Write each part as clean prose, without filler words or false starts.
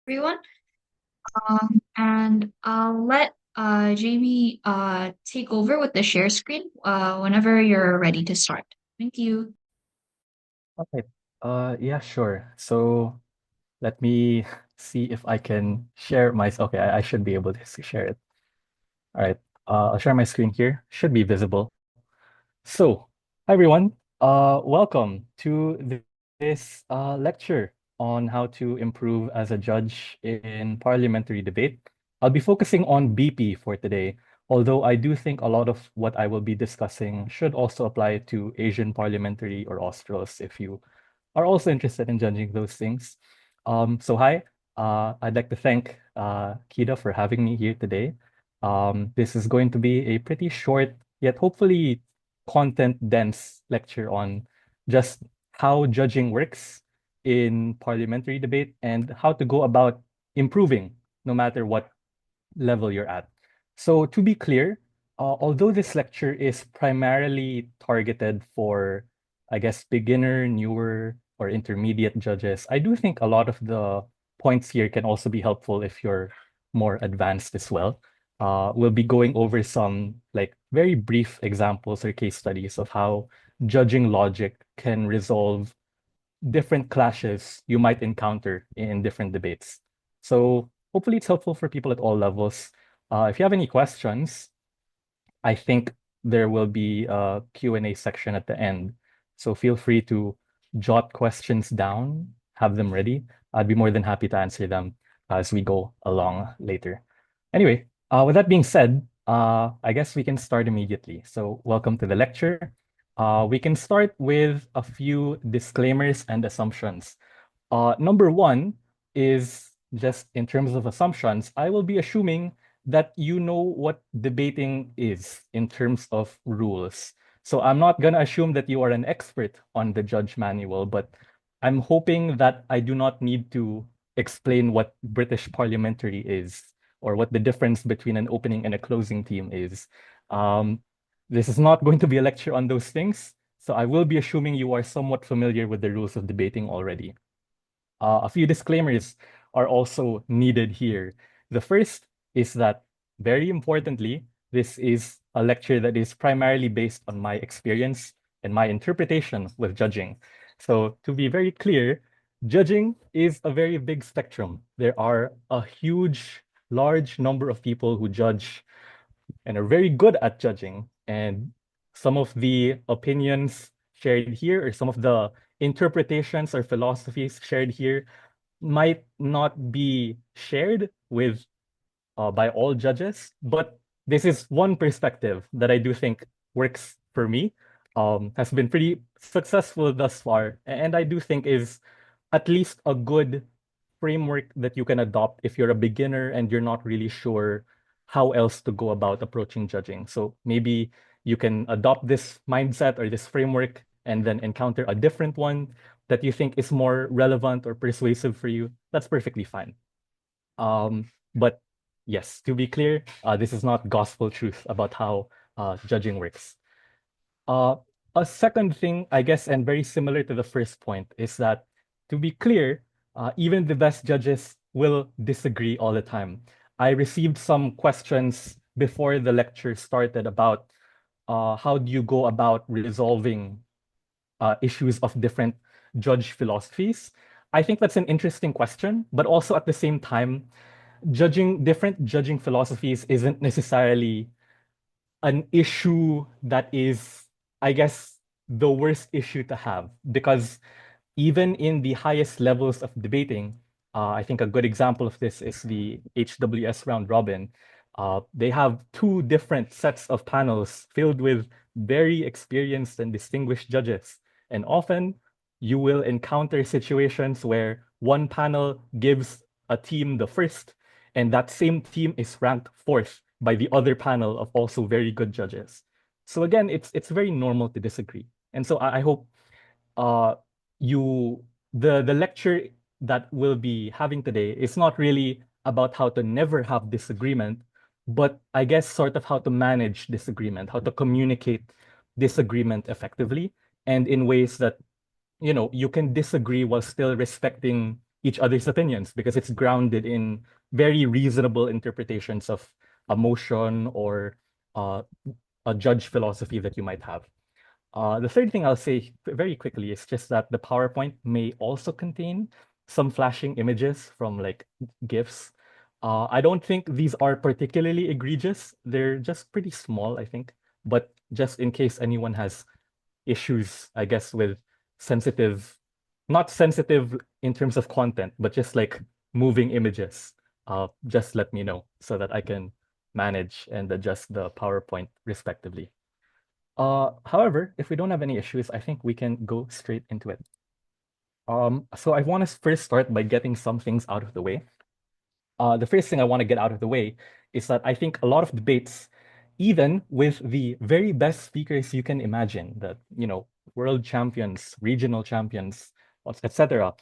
Everyone. And I'll let Jamie take over with the share screen whenever you're ready to start. Thank you. Okay. Yeah, sure. So let me see if I can share my. Okay, I should be able to share it. All right. I'll share my screen here. Should be visible. So, hi everyone. Welcome to this lecture on how to improve as a judge in parliamentary debate. I'll be focusing on BP for today, although I do think a lot of what I will be discussing should also apply to Asian parliamentary or Australs if you are also interested in judging those things. So hi, I'd like to thank KIDA for having me here today. This is going to be a pretty short, yet hopefully content-dense lecture on just how judging works in parliamentary debate and how to go about improving no matter what level you're at. So to be clear, although this lecture is primarily targeted for, I guess, beginner, newer, or intermediate judges, I do think a lot of the points here can also be helpful if you're more advanced as well. We'll be going over some like very brief examples or case studies of how judging logic can resolve different clashes you might encounter in different debates. So hopefully it's helpful for people at all levels. If you have any questions, I think there will be a Q&A section at the end. So feel free to jot questions down, have them ready. I'd be more than happy to answer them as we go along later. Anyway, with that being said, I guess we can start immediately. So welcome to the lecture. We can start with a few disclaimers and assumptions. Number one is just in terms of assumptions, I will be assuming that you know what debating is in terms of rules. So I'm not going to assume that you are an expert on the judge manual, but I'm hoping that I do not need to explain what British parliamentary is or what the difference between an opening and a closing team is. Um, this is not going to be a lecture on those things. So I will be assuming you are somewhat familiar with the rules of debating already. A few disclaimers are also needed here. The first is that, very importantly, this is a lecture that is primarily based on my experience and my interpretation with judging. So, to be very clear, judging is a very big spectrum. There are a huge, large number of people who judge and are very good at judging. And some of the opinions shared here, or some of the interpretations or philosophies shared here, might not be shared with by all judges, but this is one perspective that I do think works for me, has been pretty successful thus far, and I do think is at least a good framework that you can adopt if you're a beginner and you're not really sure how else to go about approaching judging. So maybe you can adopt this mindset or this framework and then encounter a different one that you think is more relevant or persuasive for you. That's perfectly fine. But yes, to be clear, this is not gospel truth about how judging works. Uh, a second thing, I guess, and very similar to the first point, is that to be clear, even the best judges will disagree all the time. I received some questions before the lecture started about how do you go about resolving issues of different judge philosophies. I think that's an interesting question, but also at the same time, judging different judging philosophies isn't necessarily an issue that is, I guess, the worst issue to have because even in the highest levels of debating, I think a good example of this is the HWS round robin. They have two different sets of panels filled with very experienced and distinguished judges. And often you will encounter situations where one panel gives a team the first, and that same team is ranked fourth by the other panel of also very good judges. So again, it's very normal to disagree. And so I hope uh, you the lecture that we'll be having today is not really about how to never have disagreement, but I guess sort of how to manage disagreement, how to communicate disagreement effectively and in ways that you can disagree while still respecting each other's opinions because it's grounded in very reasonable interpretations of emotion or uh, a judge philosophy that you might have. The third thing I'll say very quickly is just that the PowerPoint may also contain some flashing images from like GIFs. I don't think these are particularly egregious. They're just pretty small, I think. But just in case anyone has issues, I guess, with sensitive, not sensitive in terms of content, but just like moving images, just let me know so that I can manage and adjust the PowerPoint respectively. However, if we don't have any issues, I think we can go straight into it. So I want to first start by getting some things out of the way. The first thing I want to get out of the way is that I think a lot of debates, even with the very best speakers you can imagine, that, world champions, regional champions, etc.,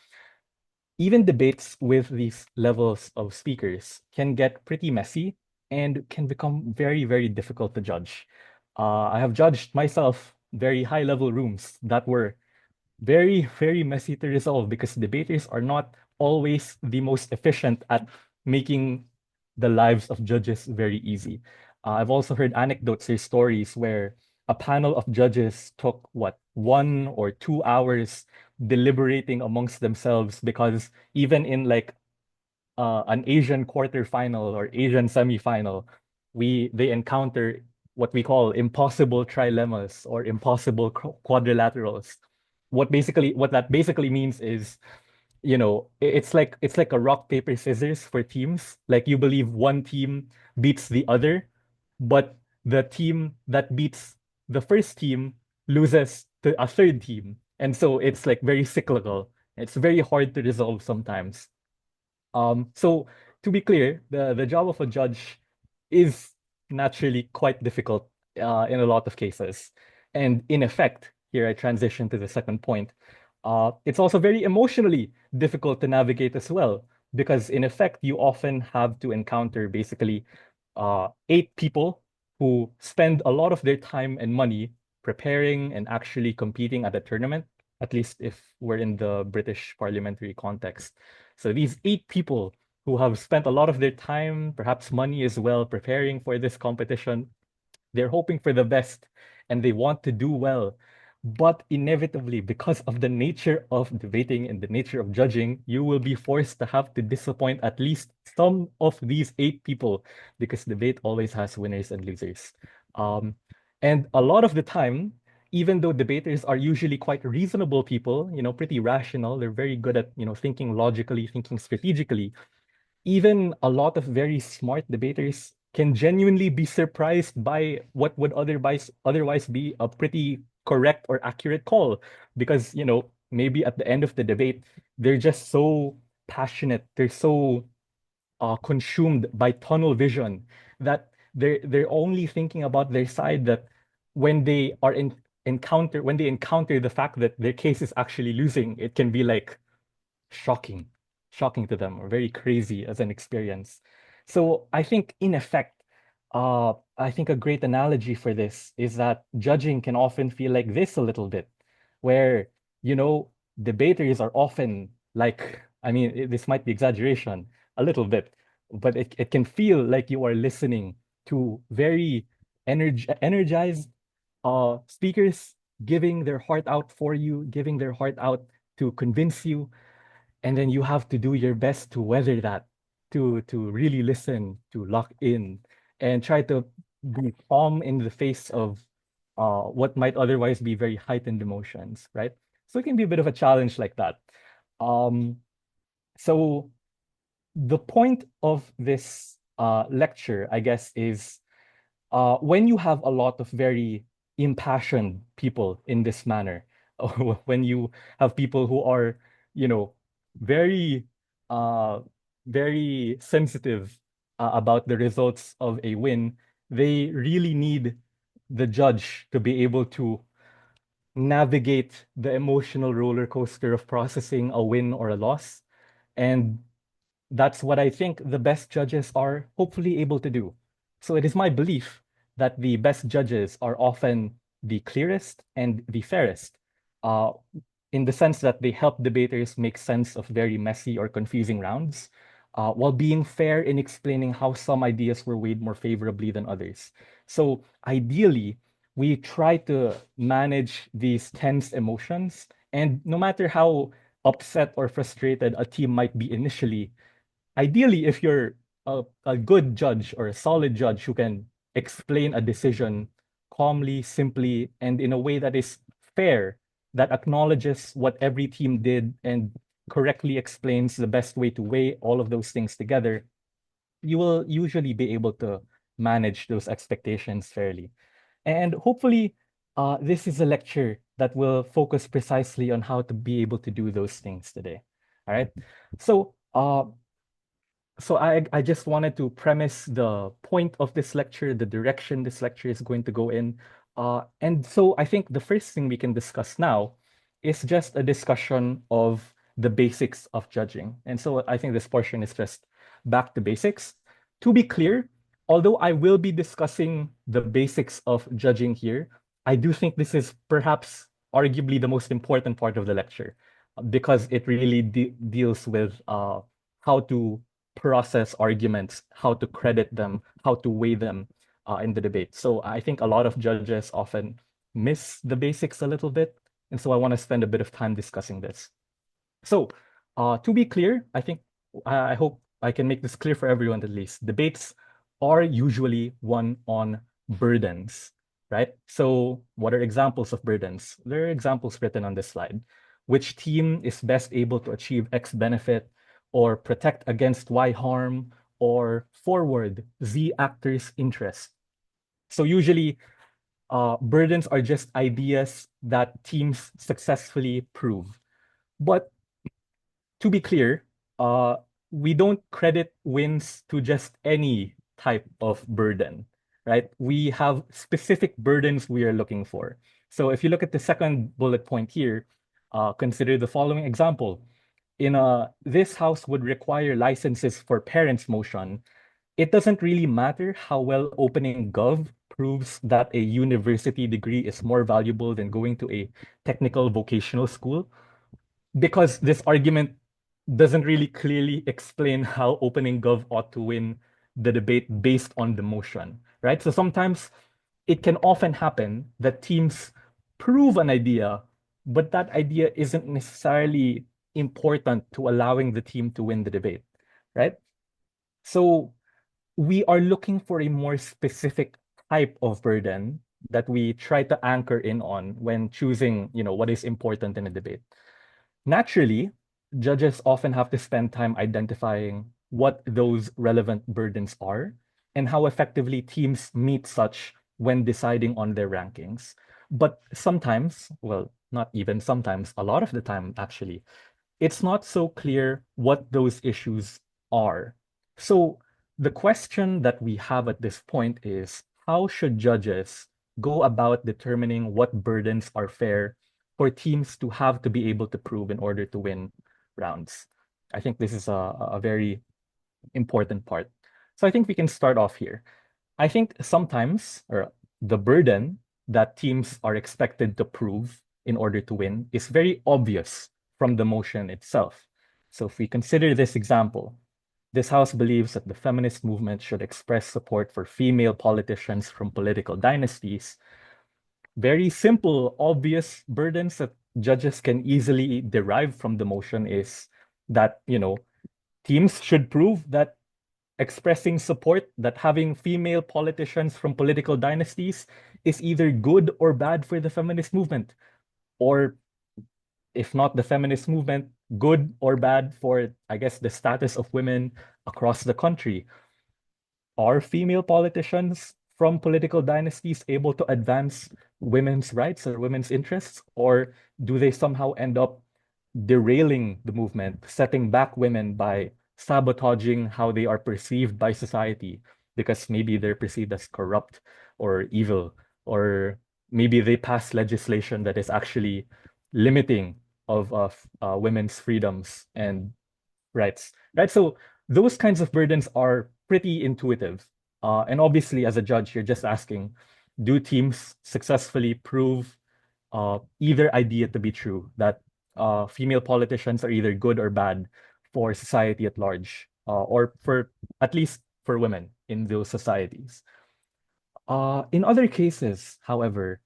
even debates with these levels of speakers can get pretty messy and can become very, very difficult to judge. I have judged myself very high level rooms that were very, very messy to resolve because debaters are not always the most efficient at making the lives of judges very easy. I've also heard anecdotes or stories where a panel of judges took what, 1 or 2 hours deliberating amongst themselves because even in like an Asian quarterfinal or Asian semifinal, they encounter what we call impossible trilemmas or impossible quadrilaterals. What that basically means is, it's like a rock paper scissors for teams. Like you believe one team beats the other, but the team that beats the first team loses to a third team, and so it's like very cyclical. It's very hard to resolve sometimes. So to be clear, the job of a judge is naturally quite difficult in a lot of cases. And in effect, here I transition to the second point. It's also very emotionally difficult to navigate as well, because in effect, you often have to encounter basically 8 people who spend a lot of their time and money preparing and actually competing at a tournament, at least if we're in the British parliamentary context. So these 8 people who have spent a lot of their time, perhaps money as well, preparing for this competition, they're hoping for the best and they want to do well. But inevitably, because of the nature of debating and the nature of judging, you will be forced to have to disappoint at least some of these 8 people because debate always has winners and losers. Um, and a lot of the time, even though debaters are usually quite reasonable people, pretty rational, they're very good at, thinking logically, thinking strategically, even a lot of very smart debaters can genuinely be surprised by what would otherwise be a pretty correct or accurate call because maybe at the end of the debate they're just so passionate, they're so consumed by tunnel vision that they're only thinking about their side, that when they are when they encounter the fact that their case is actually losing, it can be like shocking, shocking to them, or very crazy as an experience. So I think, in effect, I think a great analogy for this is that judging can often feel like this a little bit, where, debaters are often like, I mean, this might be exaggeration a little bit, but it can feel like you are listening to very energized speakers giving their heart out for you, giving their heart out to convince you, and then you have to do your best to weather that, to really listen, to lock in, and try to be calm in the face of what might otherwise be very heightened emotions, right? So it can be a bit of a challenge like that. Um, so the point of this lecture, I guess, is when you have a lot of very impassioned people in this manner, when you have people who are, you know, very, uh, very sensitive about the results of a win, they really need the judge to be able to navigate the emotional roller coaster of processing a win or a loss. And that's what I think the best judges are hopefully able to do. So it is my belief that the best judges are often the clearest and the fairest. Uh, in the sense that they help debaters make sense of very messy or confusing rounds, while being fair in explaining how some ideas were weighed more favorably than others. So ideally, we try to manage these tense emotions, and no matter how upset or frustrated a team might be initially, ideally, if you're a good judge or a solid judge who can explain a decision calmly, simply, and in a way that is fair, that acknowledges what every team did and correctly explains the best way to weigh all of those things together, you will usually be able to manage those expectations fairly. And hopefully, this is a lecture that will focus precisely on how to be able to do those things today. All right. So, I just wanted to premise the point of this lecture, the direction this lecture is going to go in. And so I think the first thing we can discuss now is just a discussion of the basics of judging. And so I think this portion is just back to basics. To be clear, although I will be discussing the basics of judging here, I do think this is perhaps arguably the most important part of the lecture because it really deals with how to process arguments, how to credit them, how to weigh them in the debate. So I think a lot of judges often miss the basics a little bit. And so I want to spend a bit of time discussing this. So to be clear, I think I hope I can make this clear for everyone at least. Debates are usually one on burdens, right? So what are examples of burdens? There are examples written on this slide. Which team is best able to achieve X benefit or protect against Y harm or forward Z actor's interest? So usually burdens are just ideas that teams successfully prove. But to be clear, we don't credit wins to just any type of burden, right? We have specific burdens we are looking for. So if you look at the second bullet point here, consider the following example. This house would require licenses for parents' motion. It doesn't really matter how well opening gov proves that a university degree is more valuable than going to a technical vocational school because this argument doesn't really clearly explain how opening gov ought to win the debate based on the motion, right? So sometimes it can often happen that teams prove an idea, but that idea isn't necessarily important to allowing the team to win the debate, right? So we are looking for a more specific type of burden that we try to anchor in on when choosing, what is important in a debate. Naturally, judges often have to spend time identifying what those relevant burdens are and how effectively teams meet such when deciding on their rankings. But sometimes, well, not even sometimes, a lot of the time actually, it's not so clear what those issues are. So the question that we have at this point is, how should judges go about determining what burdens are fair for teams to have to be able to prove in order to win rounds? I think this is a very important part. So I think we can start off here. I think sometimes, or the burden that teams are expected to prove in order to win is very obvious from the motion itself. So if we consider this example, this House believes that the feminist movement should express support for female politicians from political dynasties. Very simple, obvious burdens that judges can easily derive from the motion is that, teams should prove that expressing support, that having female politicians from political dynasties is either good or bad for the feminist movement, or if not the feminist movement, good or bad for, I guess, the status of women across the country. Are female politicians from political dynasties able to advance women's rights or women's interests, or do they somehow end up derailing the movement, setting back women by sabotaging how they are perceived by society because maybe they're perceived as corrupt or evil, or maybe they pass legislation that is actually limiting of women's freedoms and rights, right? So those kinds of burdens are pretty intuitive. And obviously, as a judge, you're just asking, do teams successfully prove either idea to be true? That female politicians are either good or bad for society at large, or for at least for women in those societies. In other cases, however,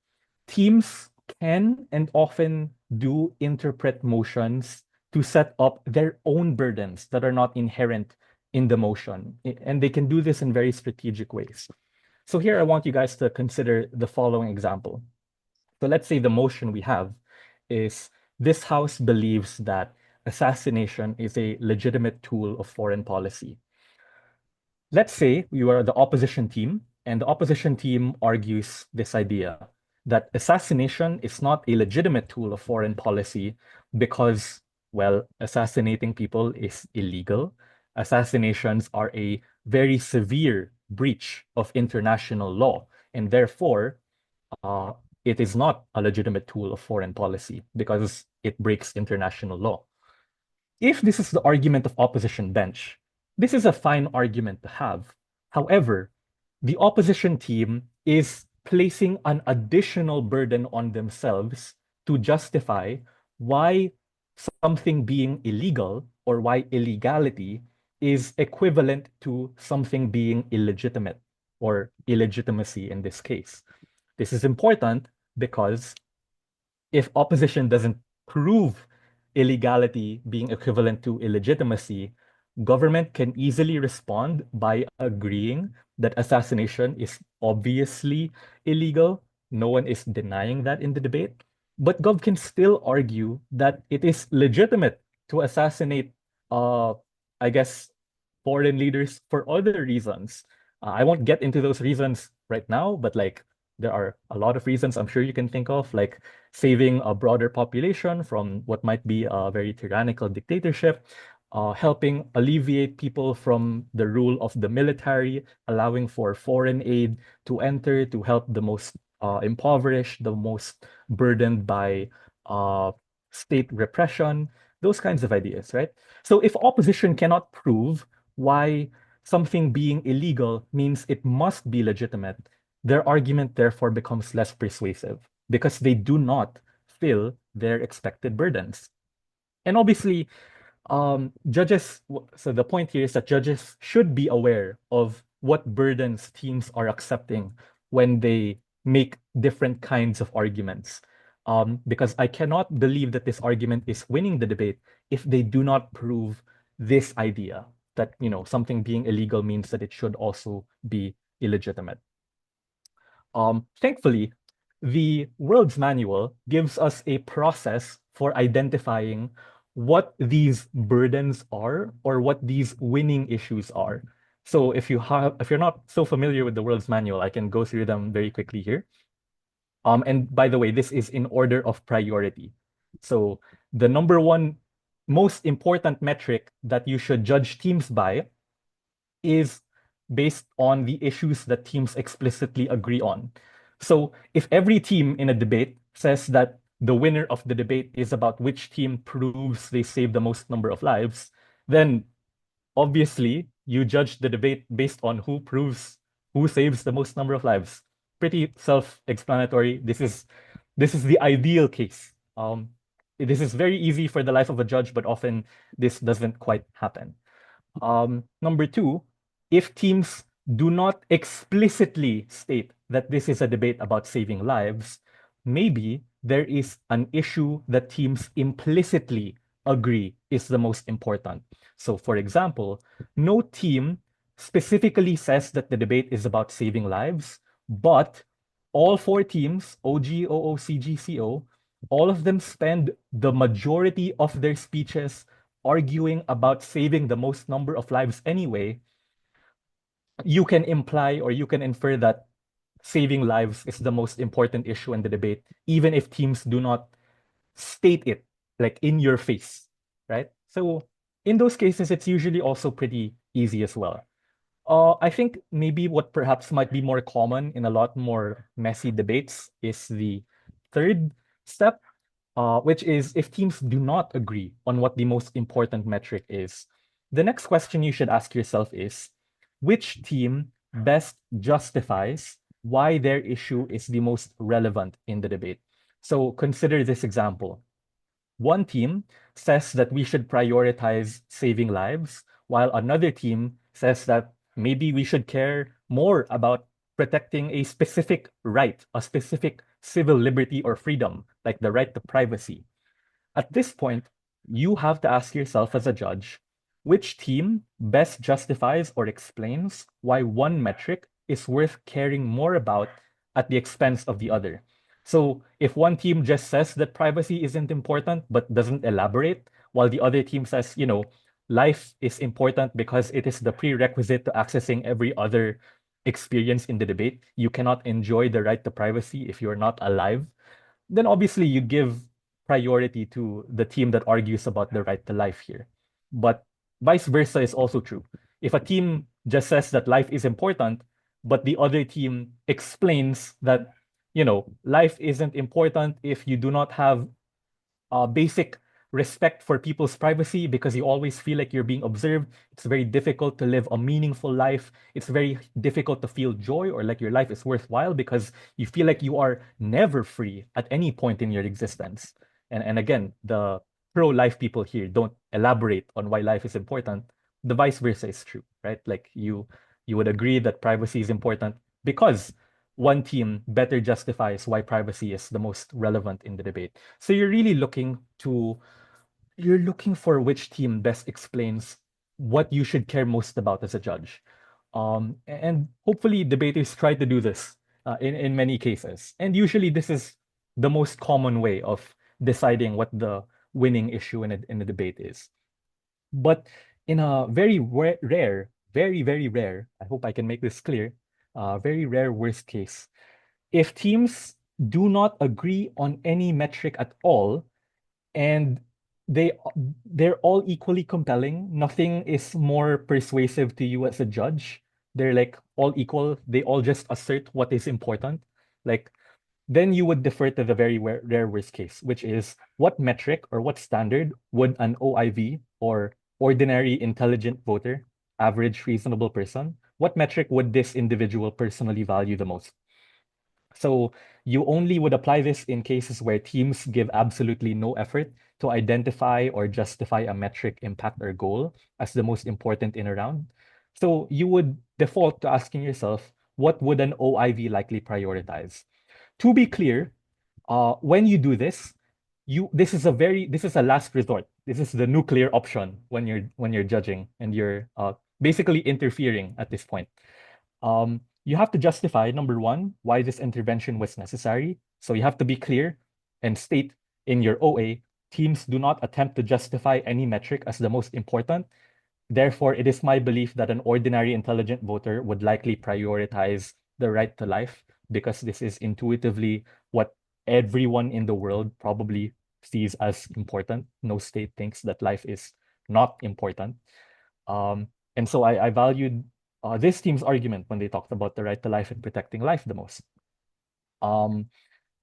teams can and often do interpret motions to set up their own burdens that are not inherent in the motion. And they can do this in very strategic ways. So here I want you guys to consider the following example. So let's say the motion we have is this house believes that assassination is a legitimate tool of foreign policy. Let's say you are the opposition team, and the opposition team argues this idea that assassination is not a legitimate tool of foreign policy because, well, assassinating people is illegal. Assassinations are a very severe breach of international law, and therefore, uh, it is not a legitimate tool of foreign policy because it breaks international law. If this is the argument of opposition bench, this is a fine argument to have. However, the opposition team is placing an additional burden on themselves to justify why something being illegal or why illegality is equivalent to something being illegitimate or illegitimacy in this case. This is important because if opposition doesn't prove illegality being equivalent to illegitimacy, government can easily respond by agreeing that assassination is obviously illegal. No one is denying that in the debate. But Gov can still argue that it is legitimate to assassinate, uh, I guess, foreign leaders for other reasons. I won't get into those reasons right now, but like there are a lot of reasons I'm sure you can think of, like saving a broader population from what might be a very tyrannical dictatorship, helping alleviate people from the rule of the military, allowing for foreign aid to enter to help the most impoverished, the most burdened by state repression, those kinds of ideas, right? So if opposition cannot prove why something being illegal means it must be legitimate, their argument therefore becomes less persuasive because they do not fill their expected burdens. And obviously, so the point here is that judges should be aware of what burdens teams are accepting when they make different kinds of arguments. Because I cannot believe that this argument is winning the debate if they do not prove this idea that, something being illegal means that it should also be illegitimate. Thankfully, the World's Manual gives us a process for identifying what these burdens are or what these winning issues are. So if you're not so familiar with the World's Manual, I can go through them very quickly here. And by the way, this is in order of priority. So the number one most important metric that you should judge teams by is based on the issues that teams explicitly agree on. So if every team in a debate says that the winner of the debate is about which team proves they save the most number of lives, then obviously you judge the debate based on who saves the most number of lives. Pretty self-explanatory. This is the ideal case. This is very easy for the life of a judge, but often this doesn't quite happen. Number two, if teams do not explicitly state that this is a debate about saving lives, maybe there is an issue that teams implicitly agree is the most important. So, for example, no team specifically says that the debate is about saving lives, but all four teams, OG, OO, CG, CO, all of them spend the majority of their speeches arguing about saving the most number of lives anyway. You can imply or you can infer that saving lives is the most important issue in the debate, even if teams do not state it like in your face, right? So in those cases, it's usually also pretty easy as well. I think maybe what perhaps might be more common in a lot more messy debates is the third step, which is if teams do not agree on what the most important metric is, the next question you should ask yourself is, which team best justifies why their issue is the most relevant in the debate? So consider this example. One team says that we should prioritize saving lives, while another team says that maybe we should care more about protecting a specific right, a specific civil liberty or freedom, like the right to privacy. At this point, you have to ask yourself as a judge, which team best justifies or explains why one metric is worth caring more about at the expense of the other. So if one team just says that privacy isn't important but doesn't elaborate, while the other team says, life is important because it is the prerequisite to accessing every other experience in the debate. You cannot enjoy the right to privacy if you're not alive, then obviously you give priority to the team that argues about the right to life here. But vice versa is also true. If a team just says that life is important, but the other team explains that, life isn't important if you do not have basic respect for people's privacy because you always feel like you're being observed. It's very difficult to live a meaningful life. It's very difficult to feel joy or like your life is worthwhile because you feel like you are never free at any point in your existence. And again, the pro-life people here don't elaborate on why life is important. The vice versa is true, right? Like you would agree that privacy is important because one team better justifies why privacy is the most relevant in the debate. So you're looking for which team best explains what you should care most about as a judge. And hopefully debaters try to do this in many cases. And usually this is the most common way of deciding what the winning issue in a debate is. But in a very rare, very, very rare, I hope I can make this clear, very rare worst case, if teams do not agree on any metric at all and they they're all equally compelling, nothing is more persuasive to you as a judge, they're like all equal, they all just assert what is important, like then you would defer to the very rare worst case, which is what metric or what standard would an OIV or ordinary intelligent voter, average reasonable person, what metric would this individual personally value the most? So you only would apply this in cases where teams give absolutely no effort to identify or justify a metric, impact, or goal as the most important in a round. So you would default to asking yourself, what would an OIV likely prioritize? To be clear, when you do this, this is a last resort. This is the nuclear option when you're judging and you're basically interfering at this point. You have to justify, number one, why this intervention was necessary. So you have to be clear and state in your OA, teams do not attempt to justify any metric as the most important. Therefore, it is my belief that an ordinary intelligent voter would likely prioritize the right to life because this is intuitively what everyone in the world probably sees as important. No state thinks that life is not important. And so I valued this team's argument when they talked about the right to life and protecting life the most. Um,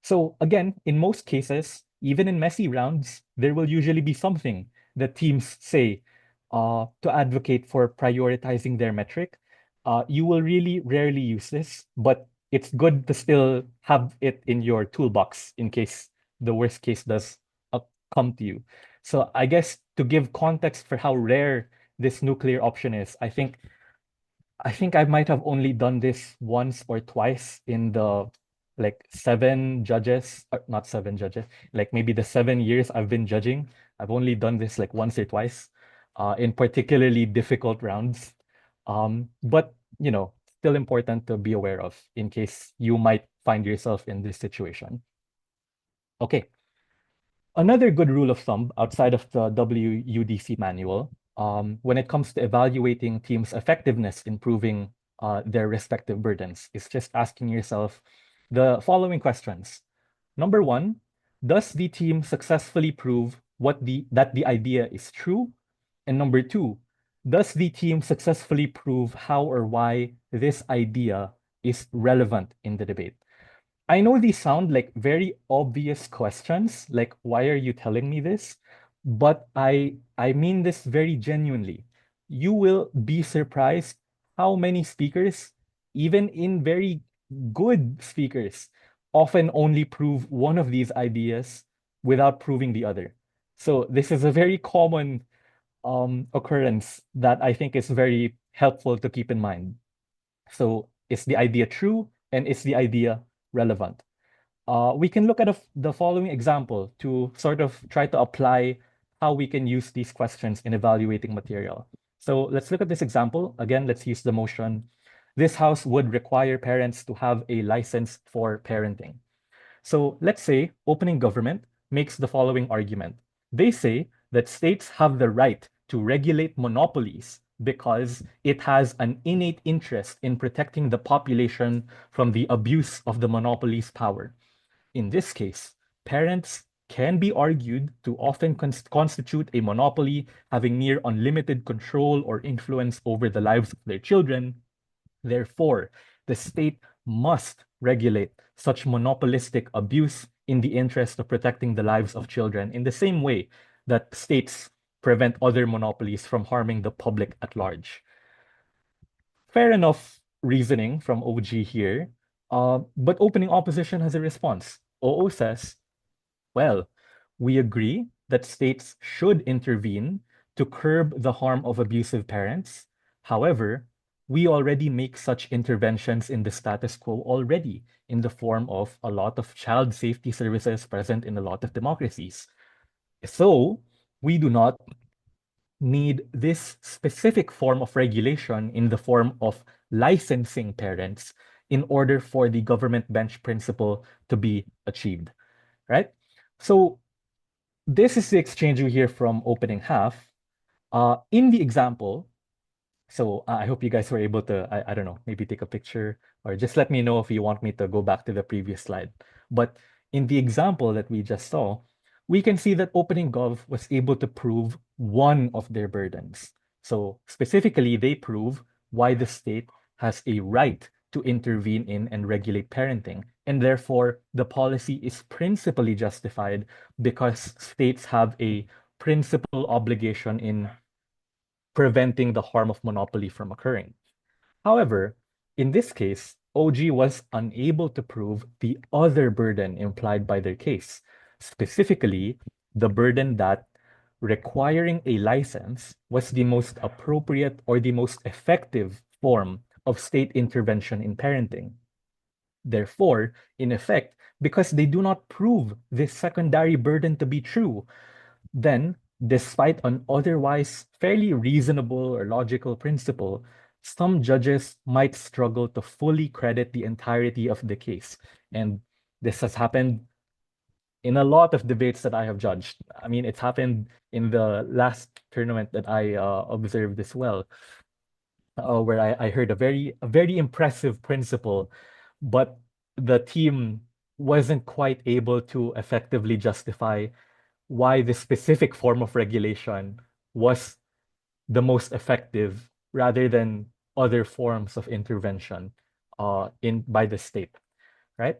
so again, in most cases, even in messy rounds, there will usually be something that teams say to advocate for prioritizing their metric. You will really rarely use this, but it's good to still have it in your toolbox in case the worst case does come to you. So I guess to give context for how rare this nuclear option is, I think I might have only done this once or twice in the like seven judges, not seven judges, like maybe the 7 years I've been judging. I've only done this like once or twice, in particularly difficult rounds. But still important to be aware of in case you might find yourself in this situation. Okay. Another good rule of thumb outside of the WUDC manual, when it comes to evaluating teams' effectiveness in proving their respective burdens, is just asking yourself the following questions. Number one, does the team successfully prove that the idea is true? And number two, does the team successfully prove how or why this idea is relevant in the debate? I know these sound like very obvious questions, like why are you telling me this? But I mean this very genuinely. You will be surprised how many speakers, even in very good speakers, often only prove one of these ideas without proving the other. So this is a very common occurrence that I think is very helpful to keep in mind. So is the idea true and is the idea relevant? We can look at the following example to sort of try to apply how we can use these questions in evaluating material. So let's look at this example. Again, let's use the motion. This house would require parents to have a license for parenting. So let's say opening government makes the following argument. They say that states have the right to regulate monopolies because it has an innate interest in protecting the population from the abuse of the monopoly's power. In this case, parents can be argued to often constitute a monopoly, having near unlimited control or influence over the lives of their children. Therefore, the state must regulate such monopolistic abuse in the interest of protecting the lives of children in the same way that states prevent other monopolies from harming the public at large. Fair enough reasoning from OG here, but opening opposition has a response. OO says, well, we agree that states should intervene to curb the harm of abusive parents. However, we already make such interventions in the status quo already in the form of a lot of child safety services present in a lot of democracies. So, we do not need this specific form of regulation in the form of licensing parents in order for the government bench principle to be achieved, right? So this is the exchange we hear from opening half. In the example, so I hope you guys were able to, I don't know, maybe take a picture or just let me know if you want me to go back to the previous slide. But in the example that we just saw, we can see that opening gov was able to prove one of their burdens. So specifically, they prove why the state has a right to intervene in and regulate parenting. And therefore, the policy is principally justified because states have a principal obligation in preventing the harm of monopoly from occurring. However, in this case, OG was unable to prove the other burden implied by their case, specifically the burden that requiring a license was the most appropriate or the most effective form of state intervention in parenting. Therefore, in effect, because they do not prove this secondary burden to be true, then, despite an otherwise fairly reasonable or logical principle, some judges might struggle to fully credit the entirety of the case. And this has happened in a lot of debates that I have judged. I mean, it's happened in the last tournament that I observed as well, where I heard a very impressive principle, but the team wasn't quite able to effectively justify why the specific form of regulation was the most effective rather than other forms of intervention in by the state, right?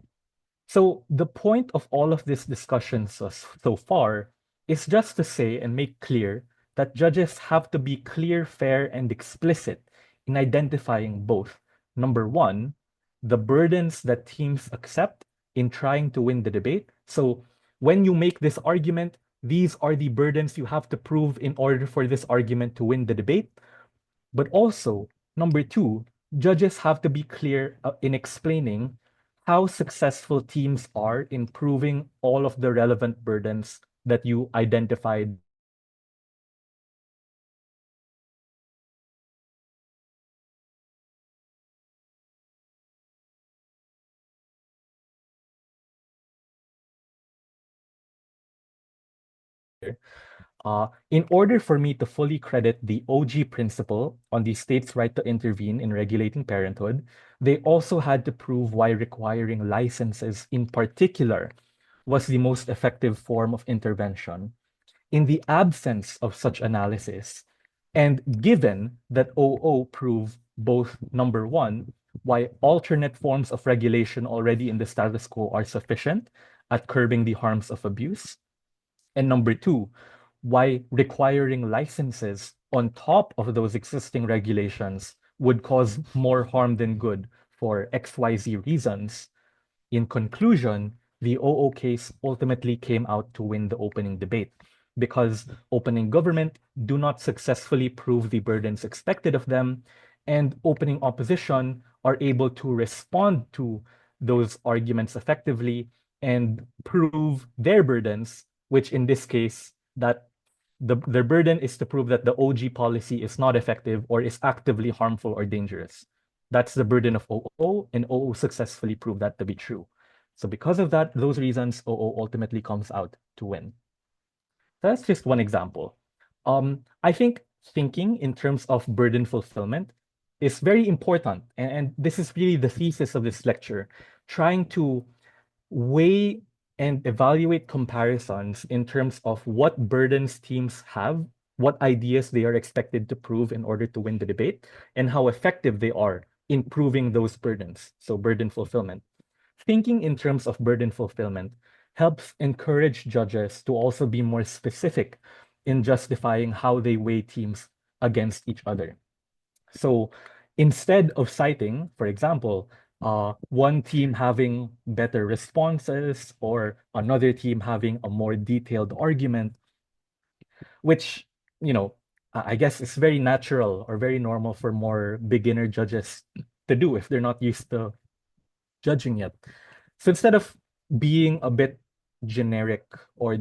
So the point of all of this discussion so far is just to say and make clear that judges have to be clear, fair, and explicit in identifying both, number one, the burdens that teams accept in trying to win the debate. So when you make this argument, these are the burdens you have to prove in order for this argument to win the debate. But also, number two, judges have to be clear in explaining how successful teams are in proving all of the relevant burdens that you identified. In order for me to fully credit the OG principle on the state's right to intervene in regulating parenthood, they also had to prove why requiring licenses in particular was the most effective form of intervention. In the absence of such analysis, and given that OO prove both number one, why alternate forms of regulation already in the status quo are sufficient at curbing the harms of abuse, and number two, why requiring licenses on top of those existing regulations would cause more harm than good for XYZ reasons. In conclusion, the OO case ultimately came out to win the opening debate. because opening government do not successfully prove the burdens expected of them, and opening opposition are able to respond to those arguments effectively and prove their burdens, which in this case, that their burden is to prove that the OG policy is not effective or is actively harmful or dangerous. That's the burden of OO, and OO successfully proved that to be true. So because of that, those reasons, OO ultimately comes out to win. So that's just one example. I think thinking in terms of burden fulfillment is very important. And this is really the thesis of this lecture, trying to weigh and evaluate comparisons in terms of what burdens teams have, what ideas they are expected to prove in order to win the debate, and how effective they are in proving those burdens. So burden fulfillment. Thinking in terms of burden fulfillment helps encourage judges to also be more specific in justifying how they weigh teams against each other. So instead of citing, for example, one team having better responses or another team having a more detailed argument, which, you know, I guess is very natural or very normal for more beginner judges to do if they're not used to judging yet. So instead of being a bit generic or,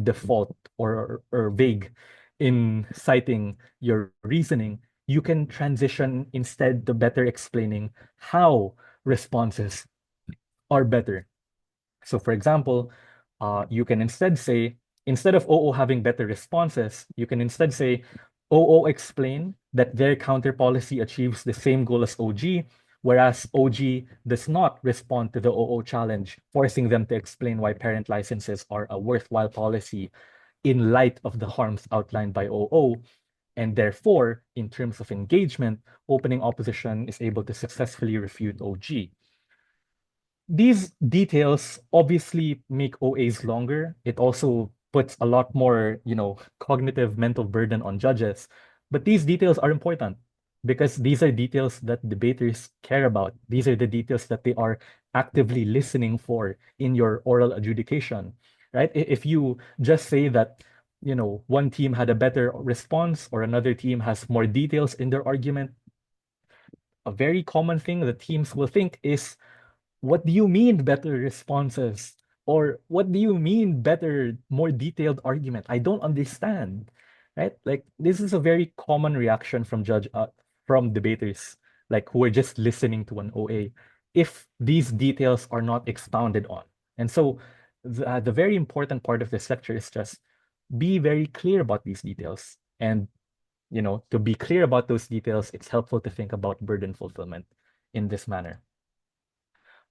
default or vague in citing your reasoning, you can transition instead to better explaining how responses are better. So for example, you can instead say, instead of OO having better responses, you can instead say, OO explain that their counter policy achieves the same goal as OG, whereas OG does not respond to the OO challenge, forcing them to explain why parent licenses are a worthwhile policy in light of the harms outlined by OO. And therefore, in terms of engagement, opening opposition is able to successfully refute OG. These details obviously make OAs longer. It also puts a lot more, cognitive mental burden on judges. But these details are important because these are details that debaters care about. These are the details that they are actively listening for in your oral adjudication, right? If you just say that, one team had a better response or another team has more details in their argument, a very common thing that teams will think is, what do you mean better responses? Or what do you mean better, more detailed argument? I don't understand, right? Like this is a very common reaction from debaters, like who are just listening to an OA, if these details are not expounded on. And so the very important part of this lecture is just be very clear about these details. And, to be clear about those details, it's helpful to think about burden fulfillment in this manner.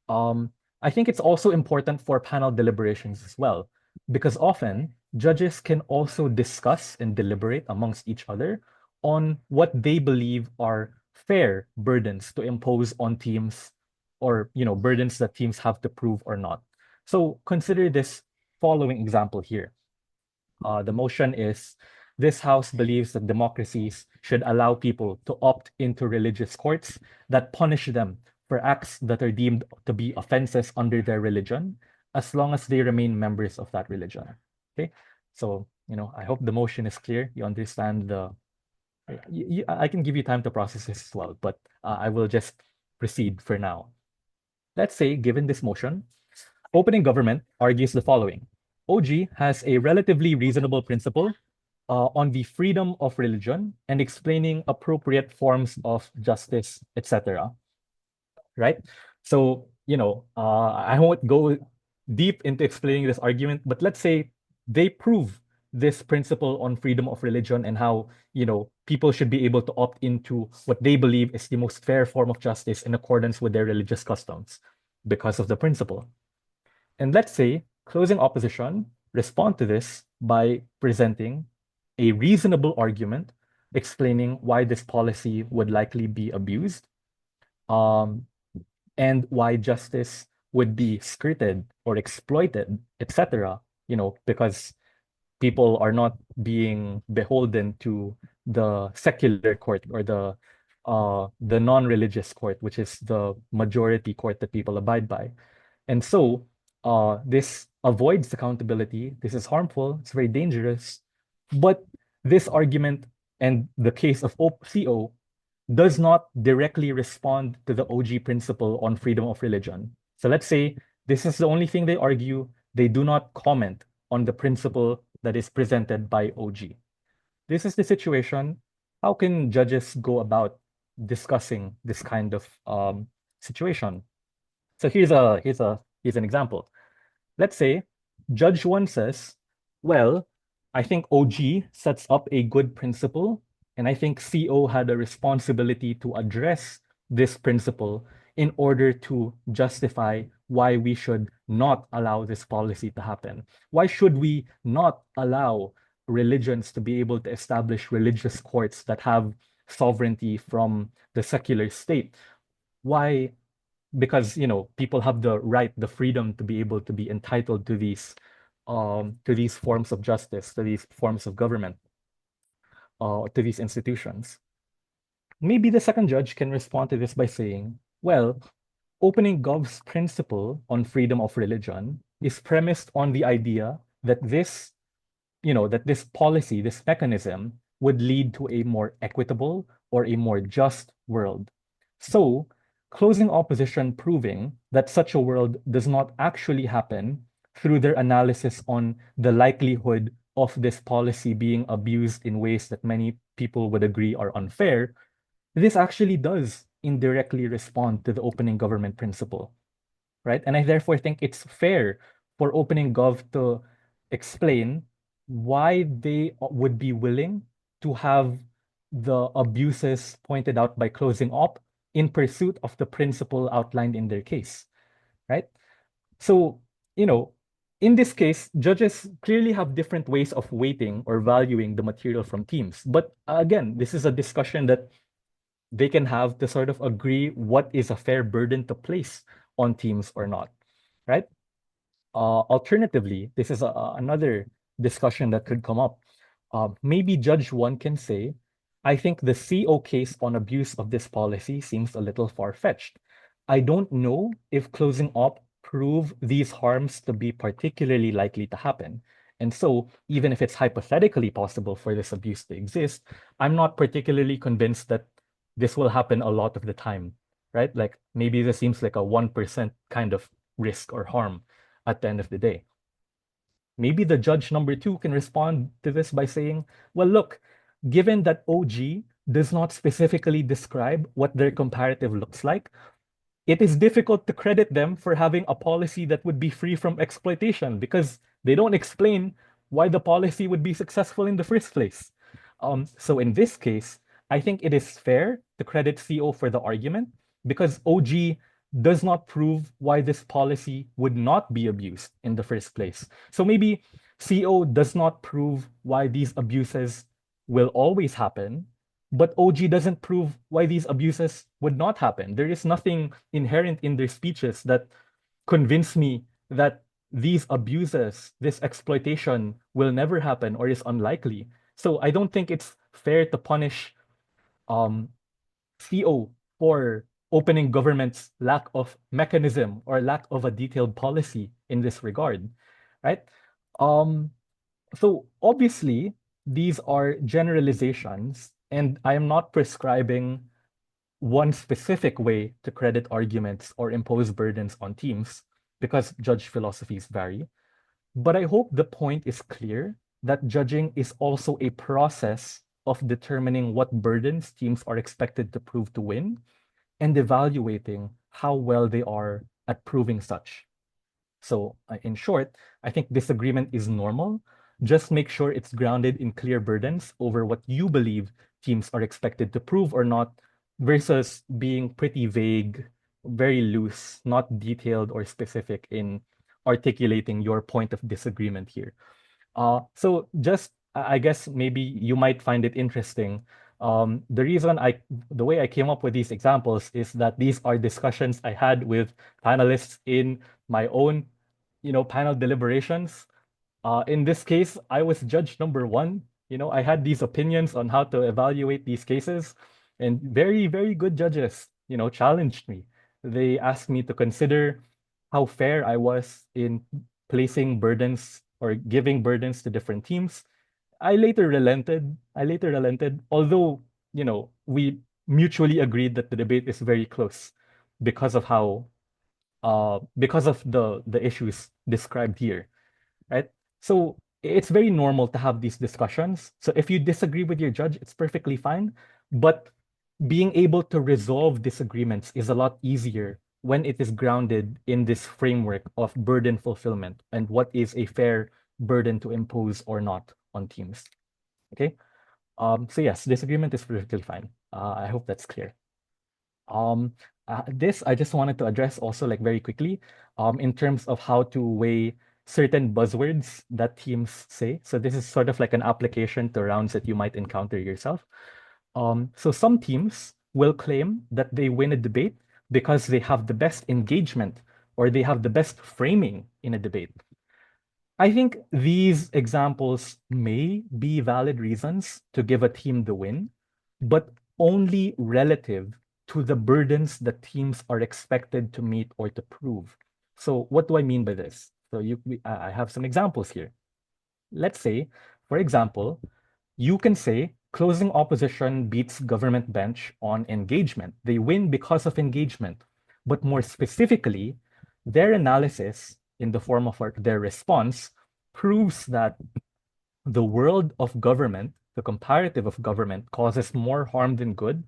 Um, I think it's also important for panel deliberations as well, because often judges can also discuss and deliberate amongst each other on what they believe are fair burdens to impose on teams, or burdens that teams have to prove or not. So consider this following example here. The motion is, this House believes that democracies should allow people to opt into religious courts that punish them for acts that are deemed to be offenses under their religion, as long as they remain members of that religion. Okay, so I hope the motion is clear. You understand I can give you time to process this as well, but I will just proceed for now. Let's say, given this motion, opening government argues the following. OG has a relatively reasonable principle on the freedom of religion and explaining appropriate forms of justice, etc. Right? So, I won't go deep into explaining this argument, but let's say they prove this principle on freedom of religion and how, people should be able to opt into what they believe is the most fair form of justice in accordance with their religious customs because of the principle. And let's say closing opposition respond to this by presenting a reasonable argument explaining why this policy would likely be abused, um, and why justice would be skirted or exploited, etc. Because people are not being beholden to the secular court or the non-religious court, which is the majority court that people abide by. And so This avoids accountability. This is harmful. It's very dangerous. But this argument and the case of CO does not directly respond to the OG principle on freedom of religion. So let's say this is the only thing they argue. They do not comment on the principle that is presented by OG. This is the situation. How can judges go about discussing this kind of situation? So here's an example. Let's say Judge 1 says, well, I think OG sets up a good principle, and I think CO had a responsibility to address this principle in order to justify why we should not allow this policy to happen. Why should we not allow religions to be able to establish religious courts that have sovereignty from the secular state? Why? Because people have the right, the freedom to be able to be entitled to these forms of justice, to these forms of government, to these institutions. Maybe the second judge can respond to this by saying, well, opening gov's principle on freedom of religion is premised on the idea that this policy, this mechanism would lead to a more equitable or a more just world. So, closing opposition proving that such a world does not actually happen through their analysis on the likelihood of this policy being abused in ways that many people would agree are unfair, this actually does indirectly respond to the opening government principle, right? And I therefore think it's fair for opening gov to explain why they would be willing to have the abuses pointed out by closing op in pursuit of the principle outlined in their case, right? So, you know, in this case, judges clearly have different ways of weighting or valuing the material from teams. But again, this is a discussion that they can have to sort of agree what is a fair burden to place on teams or not, right? Alternatively, this is another discussion that could come up. Maybe Judge 1 can say, I think the CO case on abuse of this policy seems a little far-fetched. I don't know if closing op prove these harms to be particularly likely to happen. And so, even if it's hypothetically possible for this abuse to exist, I'm not particularly convinced that this will happen a lot of the time, right? Like maybe this seems like a 1% kind of risk or harm at the end of the day. Maybe the judge number 2 can respond to this by saying, well, look, given that OG does not specifically describe what their comparative looks like, it is difficult to credit them for having a policy that would be free from exploitation because they don't explain why the policy would be successful in the first place. So in this case, I think it is fair to credit CO for the argument because OG does not prove why this policy would not be abused in the first place. So maybe CO does not prove why these abuses will always happen, but OG doesn't prove why these abuses would not happen. There is nothing inherent in their speeches that convince me that these abuses, this exploitation will never happen or is unlikely. So I don't think it's fair to punish um, CO for opening government's lack of mechanism or lack of a detailed policy in this regard, right? Um, so obviously, these are generalizations, and I am not prescribing one specific way to credit arguments or impose burdens on teams because judge philosophies vary. But I hope the point is clear that judging is also a process of determining what burdens teams are expected to prove to win and evaluating how well they are at proving such. So, in short, I think disagreement is normal. Just make sure it's grounded in clear burdens over what you believe teams are expected to prove or not, versus being pretty vague, very loose, not detailed or specific in articulating your point of disagreement here. So just I guess maybe you might find it interesting. The way I came up with these examples is that these are discussions I had with panelists in my own, panel deliberations. In this case, I was judge number 1. I had these opinions on how to evaluate these cases, and very, very good judges, challenged me. They asked me to consider how fair I was in placing burdens or giving burdens to different teams. I later relented. Although, we mutually agreed that the debate is very close because of how because of the issues described here, right? So it's very normal to have these discussions. So if you disagree with your judge, it's perfectly fine. But being able to resolve disagreements is a lot easier when it is grounded in this framework of burden fulfillment and what is a fair burden to impose or not on teams. Okay. So yes, disagreement is perfectly fine. I hope that's clear. Um, this I just wanted to address also like very quickly, in terms of how to weigh certain buzzwords that teams say. So this is sort of like an application to rounds that you might encounter yourself. So some teams will claim that they win a debate because they have the best engagement or they have the best framing in a debate. I think these examples may be valid reasons to give a team the win, but only relative to the burdens that teams are expected to meet or to prove. So what do I mean by this? So I have some examples here. Let's say, for example, you can say closing opposition beats government bench on engagement. They win because of engagement. But more specifically, their analysis in the form of their response proves that the world of government, the comparative of government, causes more harm than good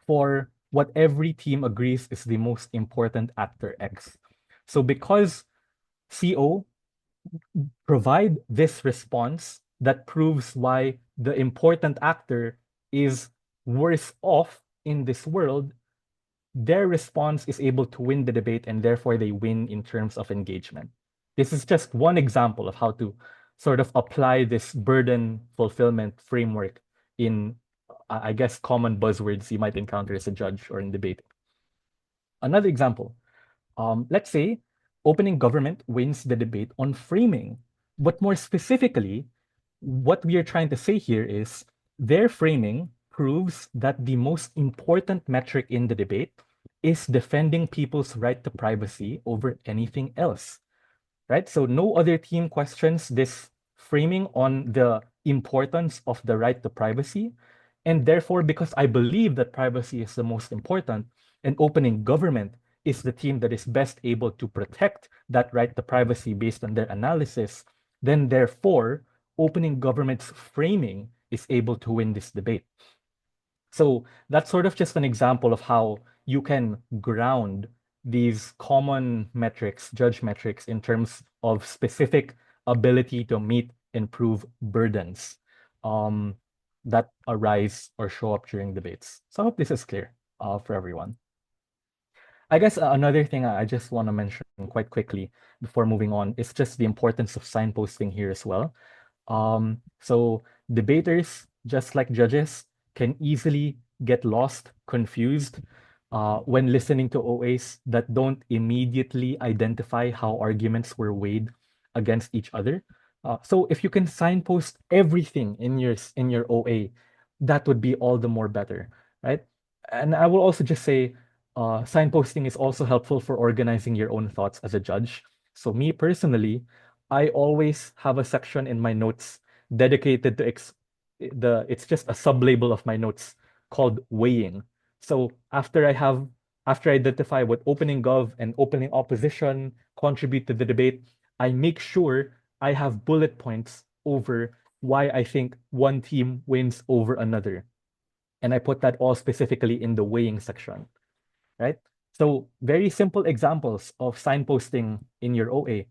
for what every team agrees is the most important actor X. So because CO provide this response that proves why the important actor is worse off in this world, their response is able to win the debate and therefore they win in terms of engagement. This is just one example of how to sort of apply this burden fulfillment framework in, I guess, common buzzwords you might encounter as a judge or in debate. Another example, let's say opening government wins the debate on framing. But more specifically, what we are trying to say here is their framing proves that the most important metric in the debate is defending people's right to privacy over anything else, right? So no other team questions this framing on the importance of the right to privacy. And therefore, because I believe that privacy is the most important, and opening government is the team that is best able to protect that right to privacy based on their analysis, then therefore, opening government's framing is able to win this debate. So that's sort of just an example of how you can ground these common metrics, judge metrics, in terms of specific ability to meet and prove burdens that arise or show up during debates. So I hope this is clear for everyone. I guess another thing I just want to mention quite quickly before moving on is just the importance of signposting here as well. So debaters, just like judges, can easily get lost, confused when listening to OAs that don't immediately identify how arguments were weighed against each other. So if you can signpost everything in your OA, that would be all the more better, right? And I will also just say, signposting is also helpful for organizing your own thoughts as a judge. So me personally, I always have a section in my notes dedicated to it's just a sub-label of my notes called weighing. So after I identify what opening gov and opening opposition contribute to the debate, I make sure I have bullet points over why I think one team wins over another. And I put that all specifically in the weighing section, right? So very simple examples of signposting in your OA.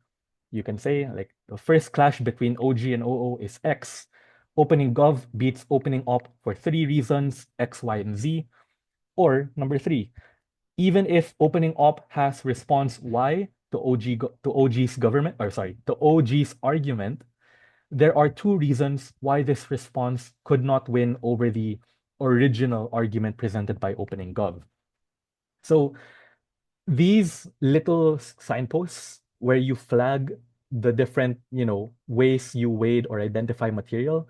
You can say like the first clash between OG and OO is X. Opening gov beats opening op for 3 reasons, X, Y, and Z. Or number 3, even if opening op has response Y to OG's government, or sorry, to OG's argument, there are 2 reasons why this response could not win over the original argument presented by opening gov. So these little signposts where you flag the different, ways you weighed or identify material,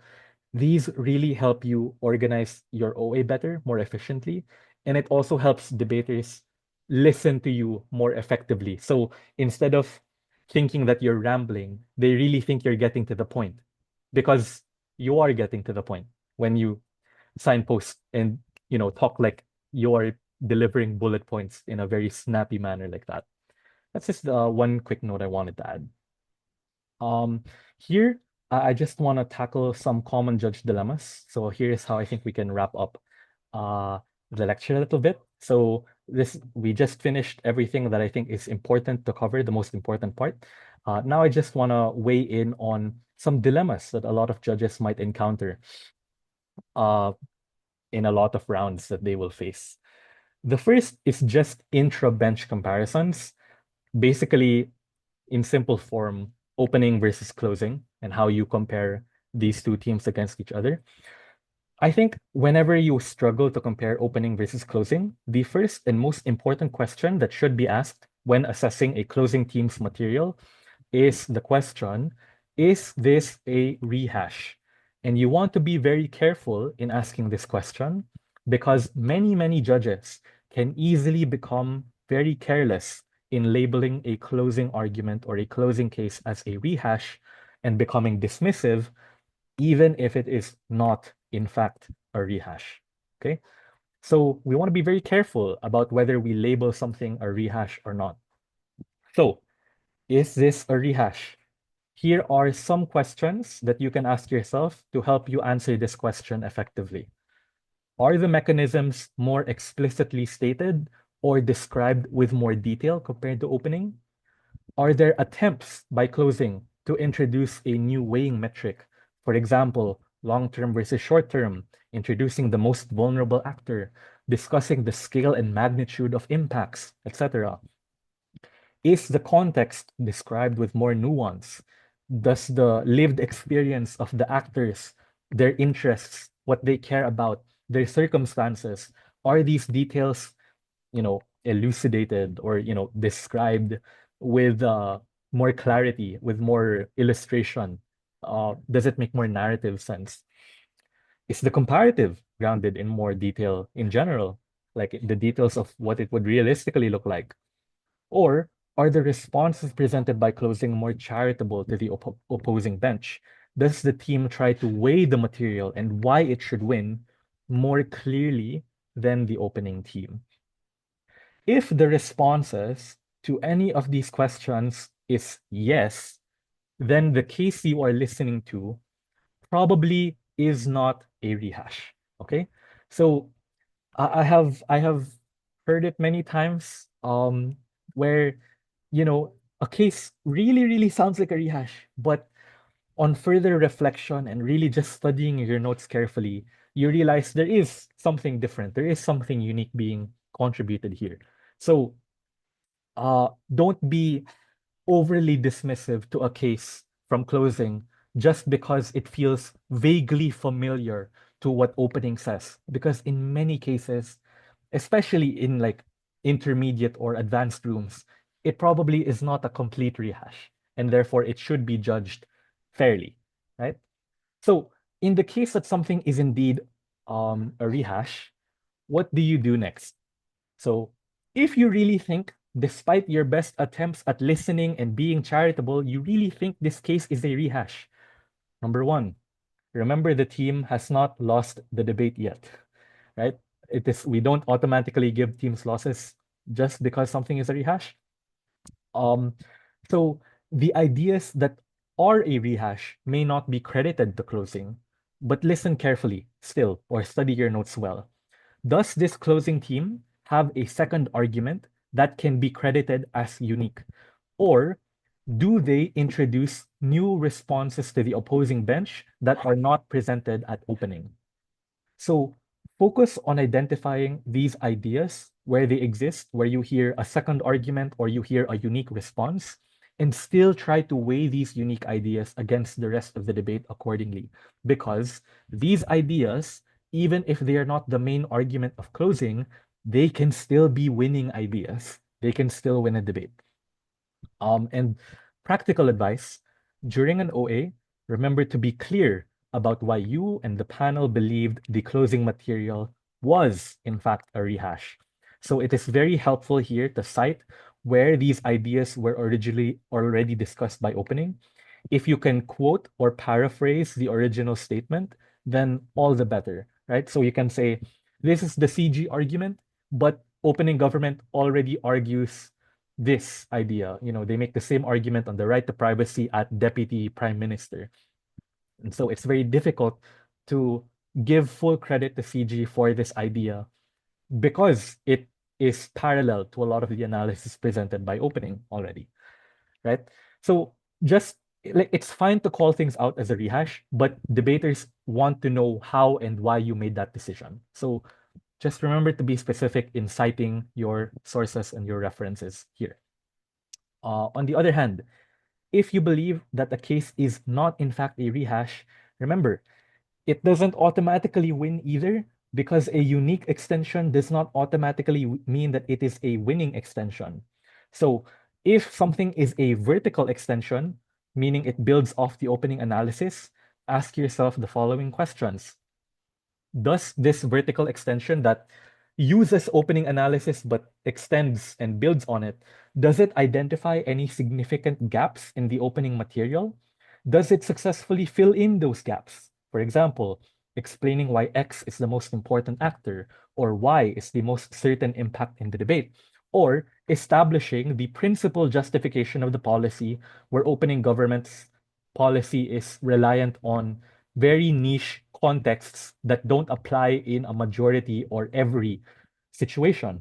these really help you organize your OA better, more efficiently. And it also helps debaters listen to you more effectively. So instead of thinking that you're rambling, they really think you're getting to the point because you are getting to the point when you signpost and talk like you're delivering bullet points in a very snappy manner like that. That's just one quick note I wanted to add. Um, Here, I just want to tackle some common judge dilemmas. So here's how I think we can wrap up uh, the lecture a little bit. So this we just finished everything that I think is important to cover, the most important part. Now I just want to weigh in on some dilemmas that a lot of judges might encounter uh, in a lot of rounds that they will face. The first is just intra-bench comparisons. Basically, in simple form, opening versus closing and how you compare these two teams against each other. I think whenever you struggle to compare opening versus closing, the first and most important question that should be asked when assessing a closing team's material is the question, is this a rehash? And you want to be very careful in asking this question because many judges can easily become very careless in labeling a closing argument or a closing case as a rehash and becoming dismissive, even if it is not, in fact, a rehash. Okay? So we want to be very careful about whether we label something a rehash or not. So, is this a rehash? Here are some questions that you can ask yourself to help you answer this question effectively. Are the mechanisms more explicitly stated or described with more detail compared to opening? Are there attempts by closing to introduce a new weighing metric? For example, long-term versus short-term, introducing the most vulnerable actor, discussing the scale and magnitude of impacts, etc. Is the context described with more nuance? Does the lived experience of the actors, their interests, what they care about, their circumstances, are these details, elucidated or, described with more clarity, with more illustration? Does it make more narrative sense? Is the comparative grounded in more detail in general, like the details of what it would realistically look like? Or are the responses presented by closing more charitable to the opposing bench? Does the team try to weigh the material and why it should win more clearly than the opening team? If the responses to any of these questions is yes, then the case you are listening to probably is not a rehash. Okay? So I have heard it many times where a case really sounds like a rehash, but on further reflection and really just studying your notes carefully, you realize there is something different. There is something unique being contributed here. So don't be overly dismissive to a case from closing just because it feels vaguely familiar to what opening says. Because in many cases, especially in like intermediate or advanced rooms, it probably is not a complete rehash, and therefore it should be judged fairly, right? So in the case that something is indeed a rehash, what do you do next? So if you really think, despite your best attempts at listening and being charitable, you really think this case is a rehash, number one, remember the team has not lost the debate yet, right? We don't automatically give teams losses just because something is a rehash. Um, so the ideas that are a rehash may not be credited to closing, but listen carefully still or study your notes well. Does this closing team have a second argument that can be credited as unique? Or do they introduce new responses to the opposing bench that are not presented at opening? So focus on identifying these ideas where they exist, where you hear a second argument or you hear a unique response, and still try to weigh these unique ideas against the rest of the debate accordingly. Because these ideas, even if they are not the main argument of closing, they can still be winning ideas. They can still win a debate. And practical advice, during an OA, remember to be clear about why you and the panel believed the closing material was, in fact, a rehash. So it is very helpful here to cite where these ideas were originally already discussed by opening. If you can quote or paraphrase the original statement, then all the better, right? So you can say, this is the CG argument, but opening government already argues this idea. They make the same argument on the right to privacy at deputy prime minister. And so it's very difficult to give full credit to CG for this idea because it is parallel to a lot of the analysis presented by opening already, right? So just like it's fine to call things out as a rehash, but debaters want to know how and why you made that decision. So just remember to be specific in citing your sources and your references here. On the other hand, if you believe that the case is not in fact a rehash, remember, it doesn't automatically win either because a unique extension does not automatically mean that it is a winning extension. So if something is a vertical extension, meaning it builds off the opening analysis, ask yourself the following questions. Does this vertical extension that uses opening analysis but extends and builds on it, does it identify any significant gaps in the opening material? Does it successfully fill in those gaps? For example, explaining why X is the most important actor or Y is the most certain impact in the debate, or establishing the principal justification of the policy where opening government's policy is reliant on very niche contexts that don't apply in a majority or every situation.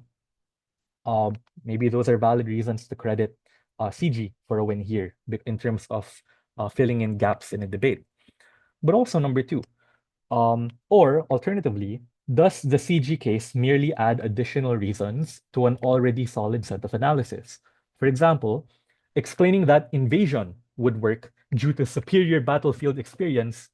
Uh, Maybe those are valid reasons to credit CG for a win here in terms of filling in gaps in a debate. But also number two, or alternatively, does the CG case merely add additional reasons to an already solid set of analysis? For example, explaining that invasion would work due to superior battlefield experience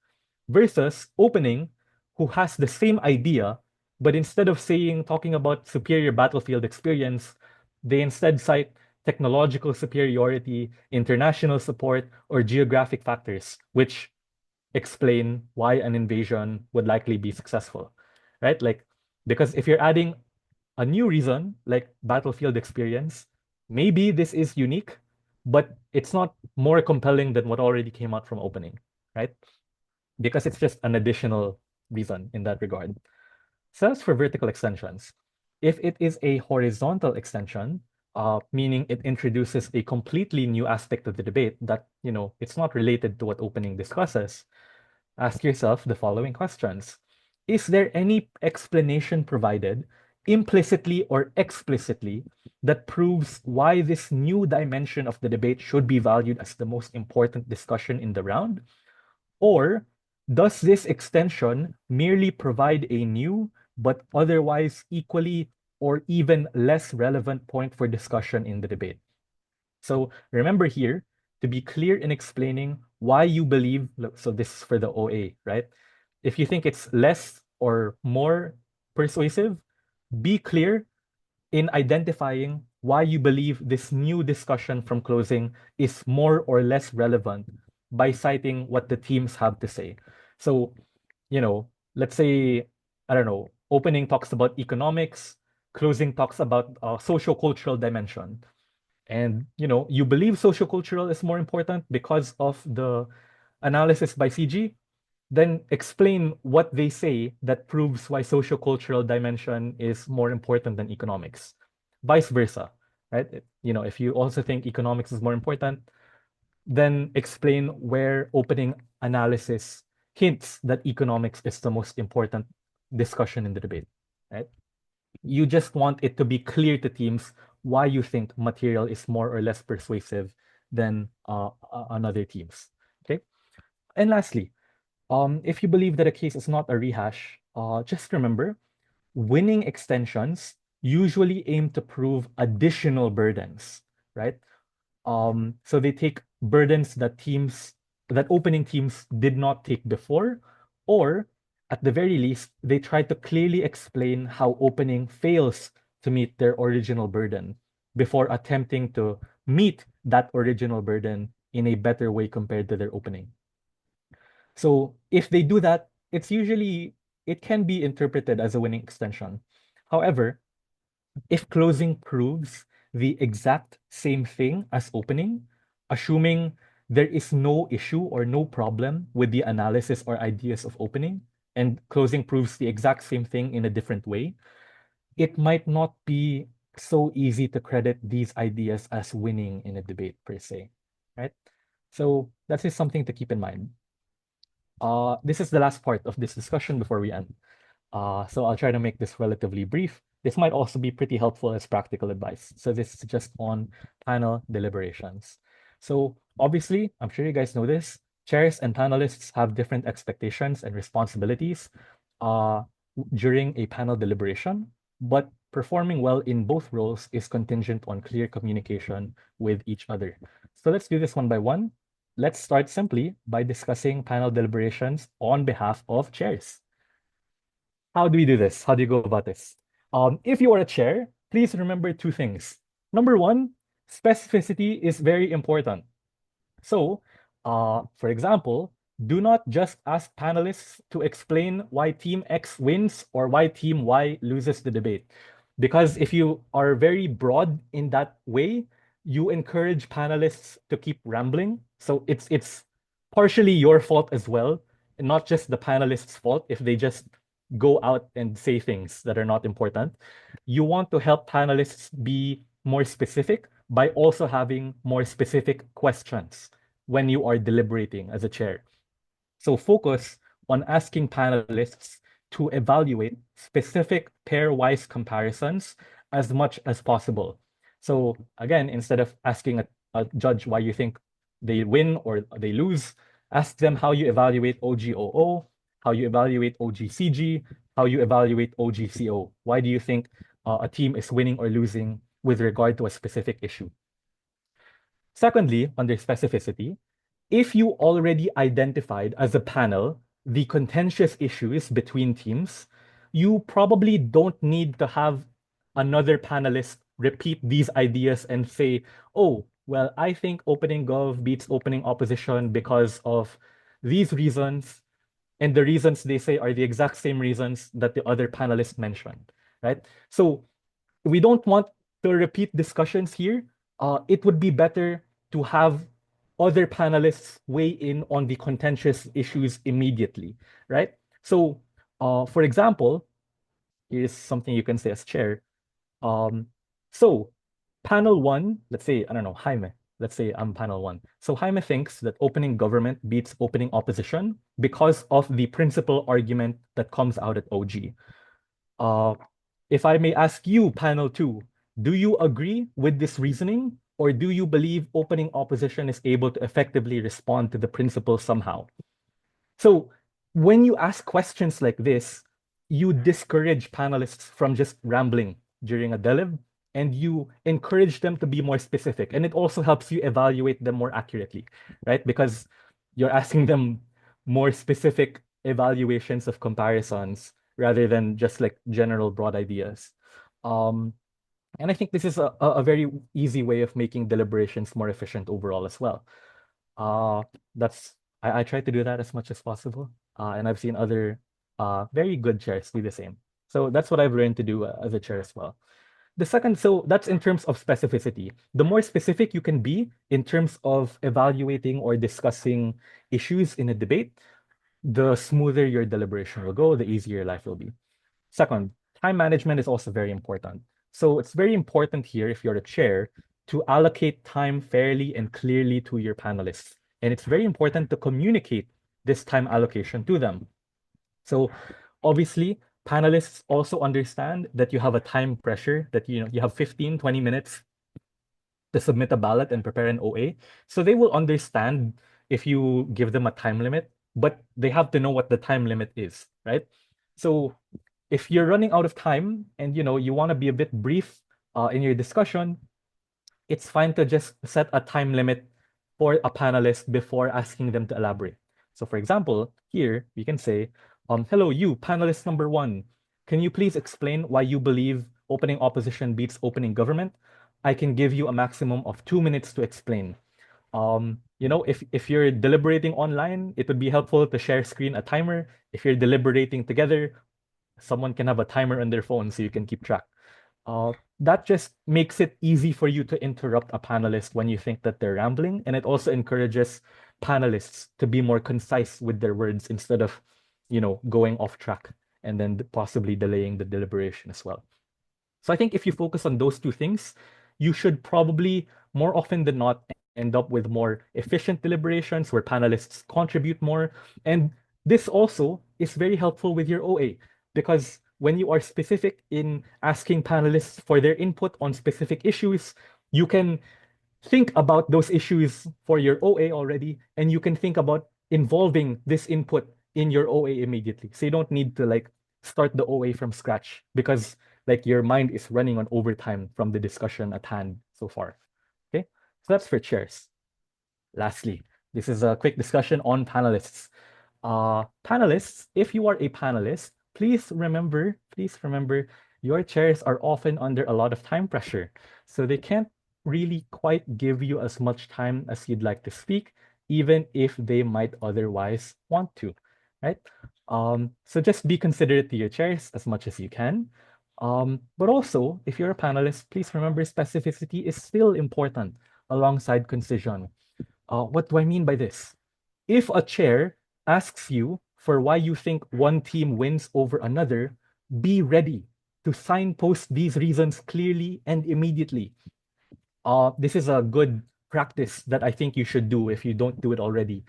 versus opening, who has the same idea, but instead of talking about superior battlefield experience, they instead cite technological superiority, international support, or geographic factors, which explain why an invasion would likely be successful, right? Like, because if you're adding a new reason, like battlefield experience, maybe this is unique, but it's not more compelling than what already came out from opening, right? Because it's just an additional reason in that regard. So as for vertical extensions, if it is a horizontal extension, meaning it introduces a completely new aspect of the debate that, it's not related to what opening discusses, ask yourself the following questions. Is there any explanation provided, implicitly or explicitly, that proves why this new dimension of the debate should be valued as the most important discussion in the round? Or does this extension merely provide a new but otherwise equally or even less relevant point for discussion in the debate? So remember here to be clear in explaining why you believe, so this is for the OA, right? If you think it's less or more persuasive, be clear in identifying why you believe this new discussion from closing is more or less relevant by citing what the teams have to say. So, let's say, I don't know, opening talks about economics, closing talks about social-cultural dimension. And you believe sociocultural is more important because of the analysis by CG, then explain what they say that proves why sociocultural dimension is more important than economics. Vice versa, right? If you also think economics is more important, then explain where opening analysis hints that economics is the most important discussion in the debate, right? You just want it to be clear to teams why you think material is more or less persuasive than on other teams. Okay. And lastly, if you believe that a case is not a rehash, just remember, winning extensions usually aim to prove additional burdens, right? So they take burdens that opening teams did not take before, or at the very least, they try to clearly explain how opening fails to meet their original burden before attempting to meet that original burden in a better way compared to their opening. So if they do that, it can be interpreted as a winning extension. However, If closing proves the exact same thing as opening, assuming there is no issue or no problem with the analysis or ideas of opening, and closing proves the exact same thing in a different way, it might not be so easy to credit these ideas as winning in a debate per se, right? So that is something to keep in mind. This is the last part of this discussion before we end. So I'll try to make this relatively brief. This might also be pretty helpful as practical advice. So this is just on panel deliberations. So obviously, I'm sure you guys know this, chairs and panelists have different expectations and responsibilities uh, during a panel deliberation, but performing well in both roles is contingent on clear communication with each other. So let's do this one by one. Let's start simply by discussing panel deliberations on behalf of chairs. How do we do this? How do you go about this? If you are a chair, please remember two things. Number one, specificity is very important. So, for example, do not just ask panelists to explain why Team X wins or why Team Y loses the debate. Because if you are very broad in that way, you encourage panelists to keep rambling. So it's partially your fault as well, and not just the panelists' fault if they just go out and say things that are not important. You want to help panelists be more specific by also having more specific questions when you are deliberating as a chair. So focus on asking panelists to evaluate specific pairwise comparisons as much as possible. So again, instead of asking a judge why you think they win or they lose, ask them how you evaluate OGOO, how you evaluate OGCG, how you evaluate OGCO. Why do you think a team is winning or losing with regard to a specific issue? Secondly, under specificity, if you already identified as a panel the contentious issues between teams, you probably don't need to have another panelist repeat these ideas and say, oh, well, I think opening gov beats opening opposition because of these reasons. And the reasons they say are the exact same reasons that the other panelists mentioned, right? So we don't want to repeat discussions here. It would be better to have other panelists weigh in on the contentious issues immediately, right? So, for example, here's something you can say as chair. Um, so, panel one, let's say, I don't know, Jaime, let's say I'm panel one. So, Jaime thinks that opening government beats opening opposition because of the principal argument that comes out at OG. Uh, if I may ask you, panel two, do you agree with this reasoning, or do you believe opening opposition is able to effectively respond to the principle somehow? So when you ask questions like this, you discourage panelists from just rambling during a delib, and you encourage them to be more specific. And it also helps you evaluate them more accurately, right? Because you're asking them more specific evaluations of comparisons rather than just like general broad ideas. Um, and I think this is a very easy way of making deliberations more efficient overall as well. Uh, that's I try to do that as much as possible. And I've seen other very good chairs do the same. So that's what I've learned to do as a chair as well. The second, so that's in terms of specificity. The more specific you can be in terms of evaluating or discussing issues in a debate, the smoother your deliberation will go, the easier your life will be. Second, time management is also very important. So it's very important here, if you're a chair, to allocate time fairly and clearly to your panelists. And it's very important to communicate this time allocation to them. So obviously, panelists also understand that you have a time pressure, that you have 15, 20 minutes to submit a ballot and prepare an OA. So they will understand if you give them a time limit, but they have to know what the time limit is, right? So if you're running out of time and you want to be a bit brief in your discussion, it's fine to just set a time limit for a panelist before asking them to elaborate. So for example, here we can say, hello, you, panelist number one. Can you please explain why you believe opening opposition beats opening government? I can give you a maximum of 2 minutes to explain. If you're deliberating online, it would be helpful to share screen a timer. If you're deliberating together, someone can have a timer on their phone so you can keep track. That just makes it easy for you to interrupt a panelist when you think that they're rambling, and it also encourages panelists to be more concise with their words instead of, going off track and then possibly delaying the deliberation as well. So I think if you focus on those two things, you should probably more often than not end up with more efficient deliberations where panelists contribute more. And this also is very helpful with your OA because when you are specific in asking panelists for their input on specific issues, you can think about those issues for your OA already, and you can think about involving this input in your OA immediately. So you don't need to like start the OA from scratch because like your mind is running on overtime from the discussion at hand so far. Okay, so that's for chairs. Lastly, this is a quick discussion on panelists. Panelists, if you are a panelist, please remember, your chairs are often under a lot of time pressure. So they can't really quite give you as much time as you'd like to speak, even if they might otherwise want to, right? So just be considerate to your chairs as much as you can. But also, if you're a panelist, please remember specificity is still important alongside concision. What do I mean by this? If a chair asks you for why you think one team wins over another, be ready to signpost these reasons clearly and immediately. This is a good practice that I think you should do if you don't do it already.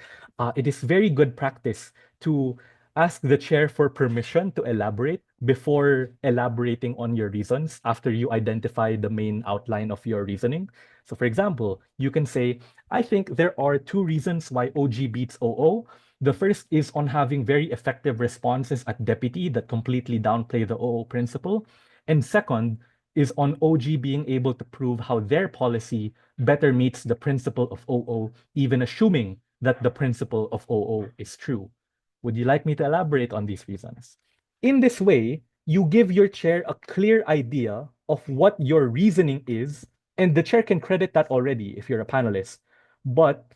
It is very good practice to ask the chair for permission to elaborate before elaborating on your reasons after you identify the main outline of your reasoning. So, for example, you can say, I think there are two reasons why OG beats OO. The first is on having very effective responses at deputy that completely downplay the OO principle. And second, is on OG being able to prove how their policy better meets the principle of OO, even assuming that the principle of OO is true. Would you like me to elaborate on these reasons? In this way, you give your chair a clear idea of what your reasoning is, and the chair can credit that already if you're a panelist. But,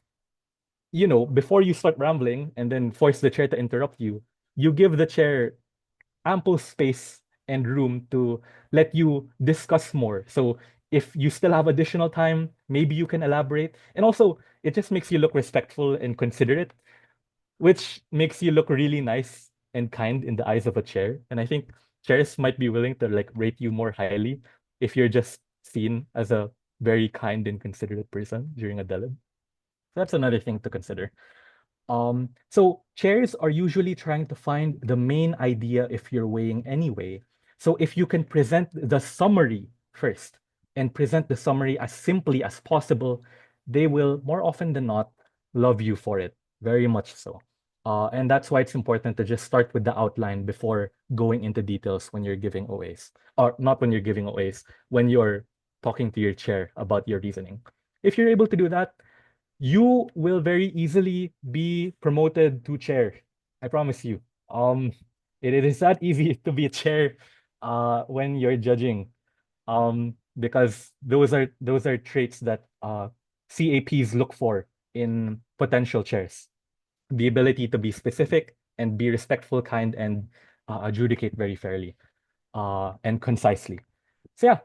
before you start rambling and then force the chair to interrupt you, you give the chair ample space and room to let you discuss more. So if you still have additional time, maybe you can elaborate. And also, it just makes you look respectful and considerate, which makes you look really nice and kind in the eyes of a chair. And I think chairs might be willing to like rate you more highly if you're just seen as a very kind and considerate person during a delib. That's another thing to consider. So chairs are usually trying to find the main idea if you're weighing anyway. So if you can present the summary first and present the summary as simply as possible, they will more often than not love you for it, very much so. And that's why it's important to just start with the outline before going into details when you're giving OAs. Or not when you're giving OAs, when you're talking to your chair about your reasoning. If you're able to do that, you will very easily be promoted to chair. I promise you. It is not easy to be a chair when you're judging. Because those are traits that CAPs look for in potential chairs. The ability to be specific and be respectful, kind, and adjudicate very fairly and concisely. So yeah,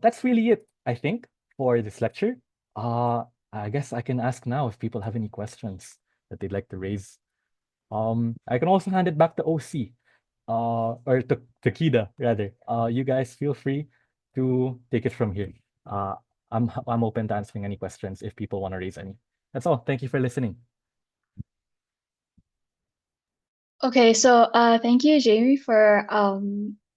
that's really it, I think, for this lecture. Uh, I guess I can ask now if people have any questions that they'd like to raise. I can also hand it back to OC, or to KIDA rather. You guys feel free to take it from here. Uh, I'm open to answering any questions if people want to raise any. That's all. Thank you for listening. Okay, so thank you, Jamie, for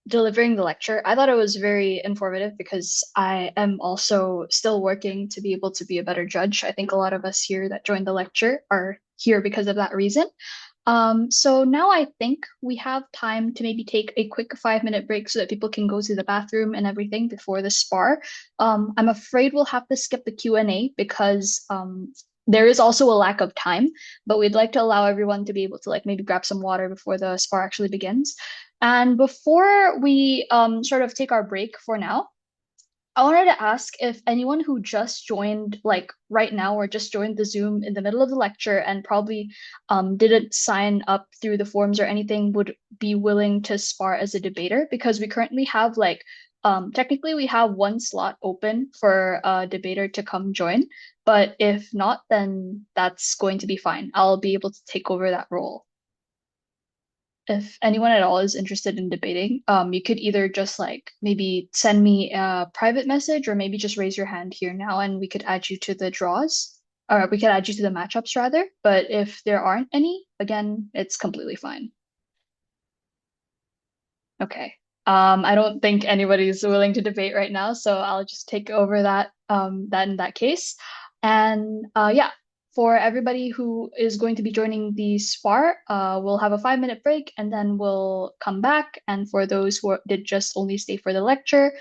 delivering the lecture. I thought it was very informative because I am also still working to be able to be a better judge. I think a lot of us here that joined the lecture are here because of that reason. So now I think we have time to maybe take a quick 5-minute break so that people can go to the bathroom and everything before the spar. I'm afraid we'll have to skip the Q&A because there is also a lack of time, but we'd like to allow everyone to be able to like maybe grab some water before the spar actually begins. And before we sort of take our break for now, I wanted to ask if anyone who just joined, like right now, or just joined the Zoom in the middle of the lecture and probably didn't sign up through the forums or anything, would be willing to spar as a debater because we currently have like Technically, we have one slot open for a debater to come join, but if not, then that's going to be fine. I'll be able to take over that role. If anyone at all is interested in debating, you could either just like maybe send me a private message or maybe just raise your hand here now and we could add you to the draws. Or we could add you to the matchups rather. But if there aren't any, again, it's completely fine. Okay. I don't think anybody's willing to debate right now, so I'll just take over that in that case. And yeah, for everybody who is going to be joining the SPAR, we'll have a 5-minute break and then we'll come back. And for those who did just only stay for the lecture,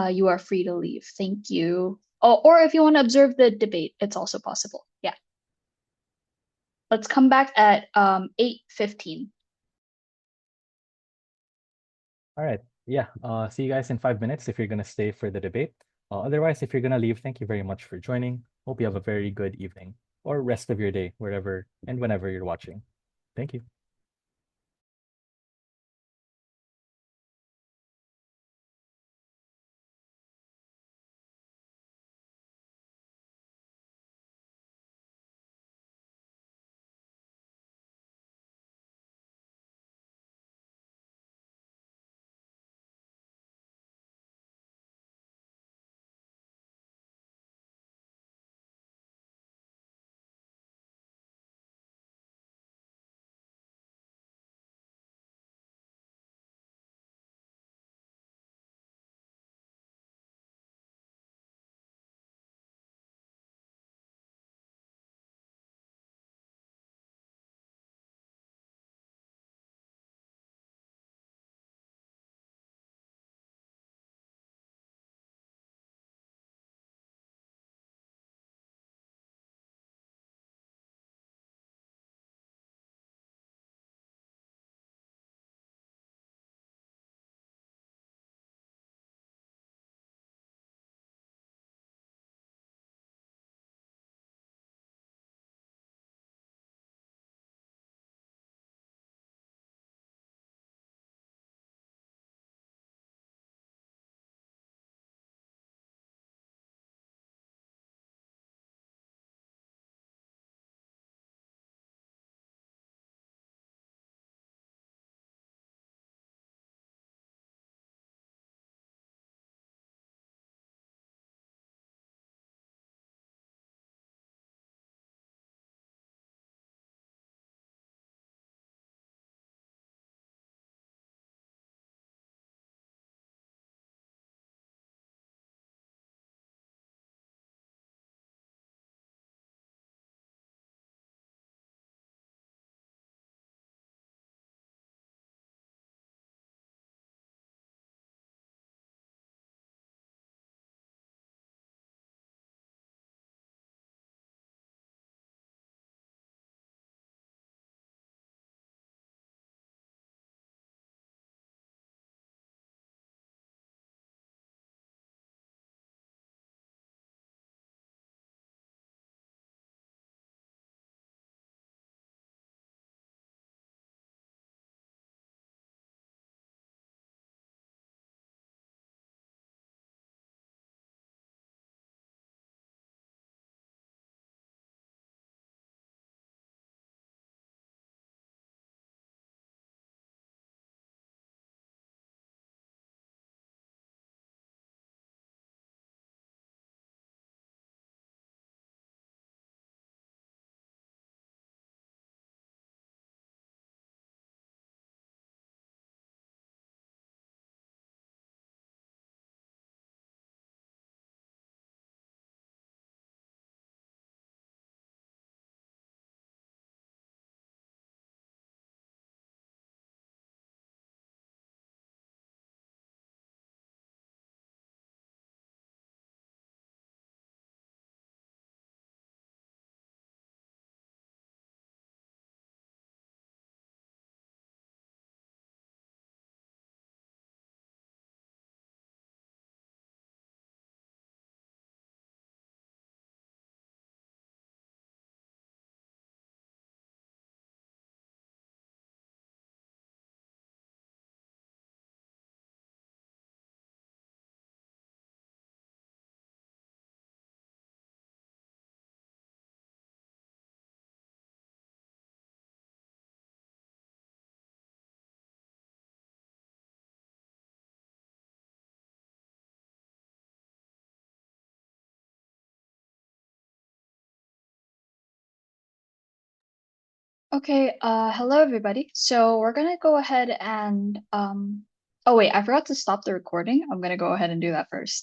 you are free to leave. Thank you. Oh, or if you want to observe the debate, it's also possible. Yeah. Let's come back at 8:15. All right. Yeah. See you guys in 5 minutes if you're gonna stay for the debate. Otherwise, if you're gonna leave, thank you very much for joining. Hope you have a very good evening or rest of your day, wherever and whenever you're watching. Thank you. Okay, hello everybody. So we're gonna go ahead and oh wait, I forgot to stop the recording. I'm gonna go ahead and do that first.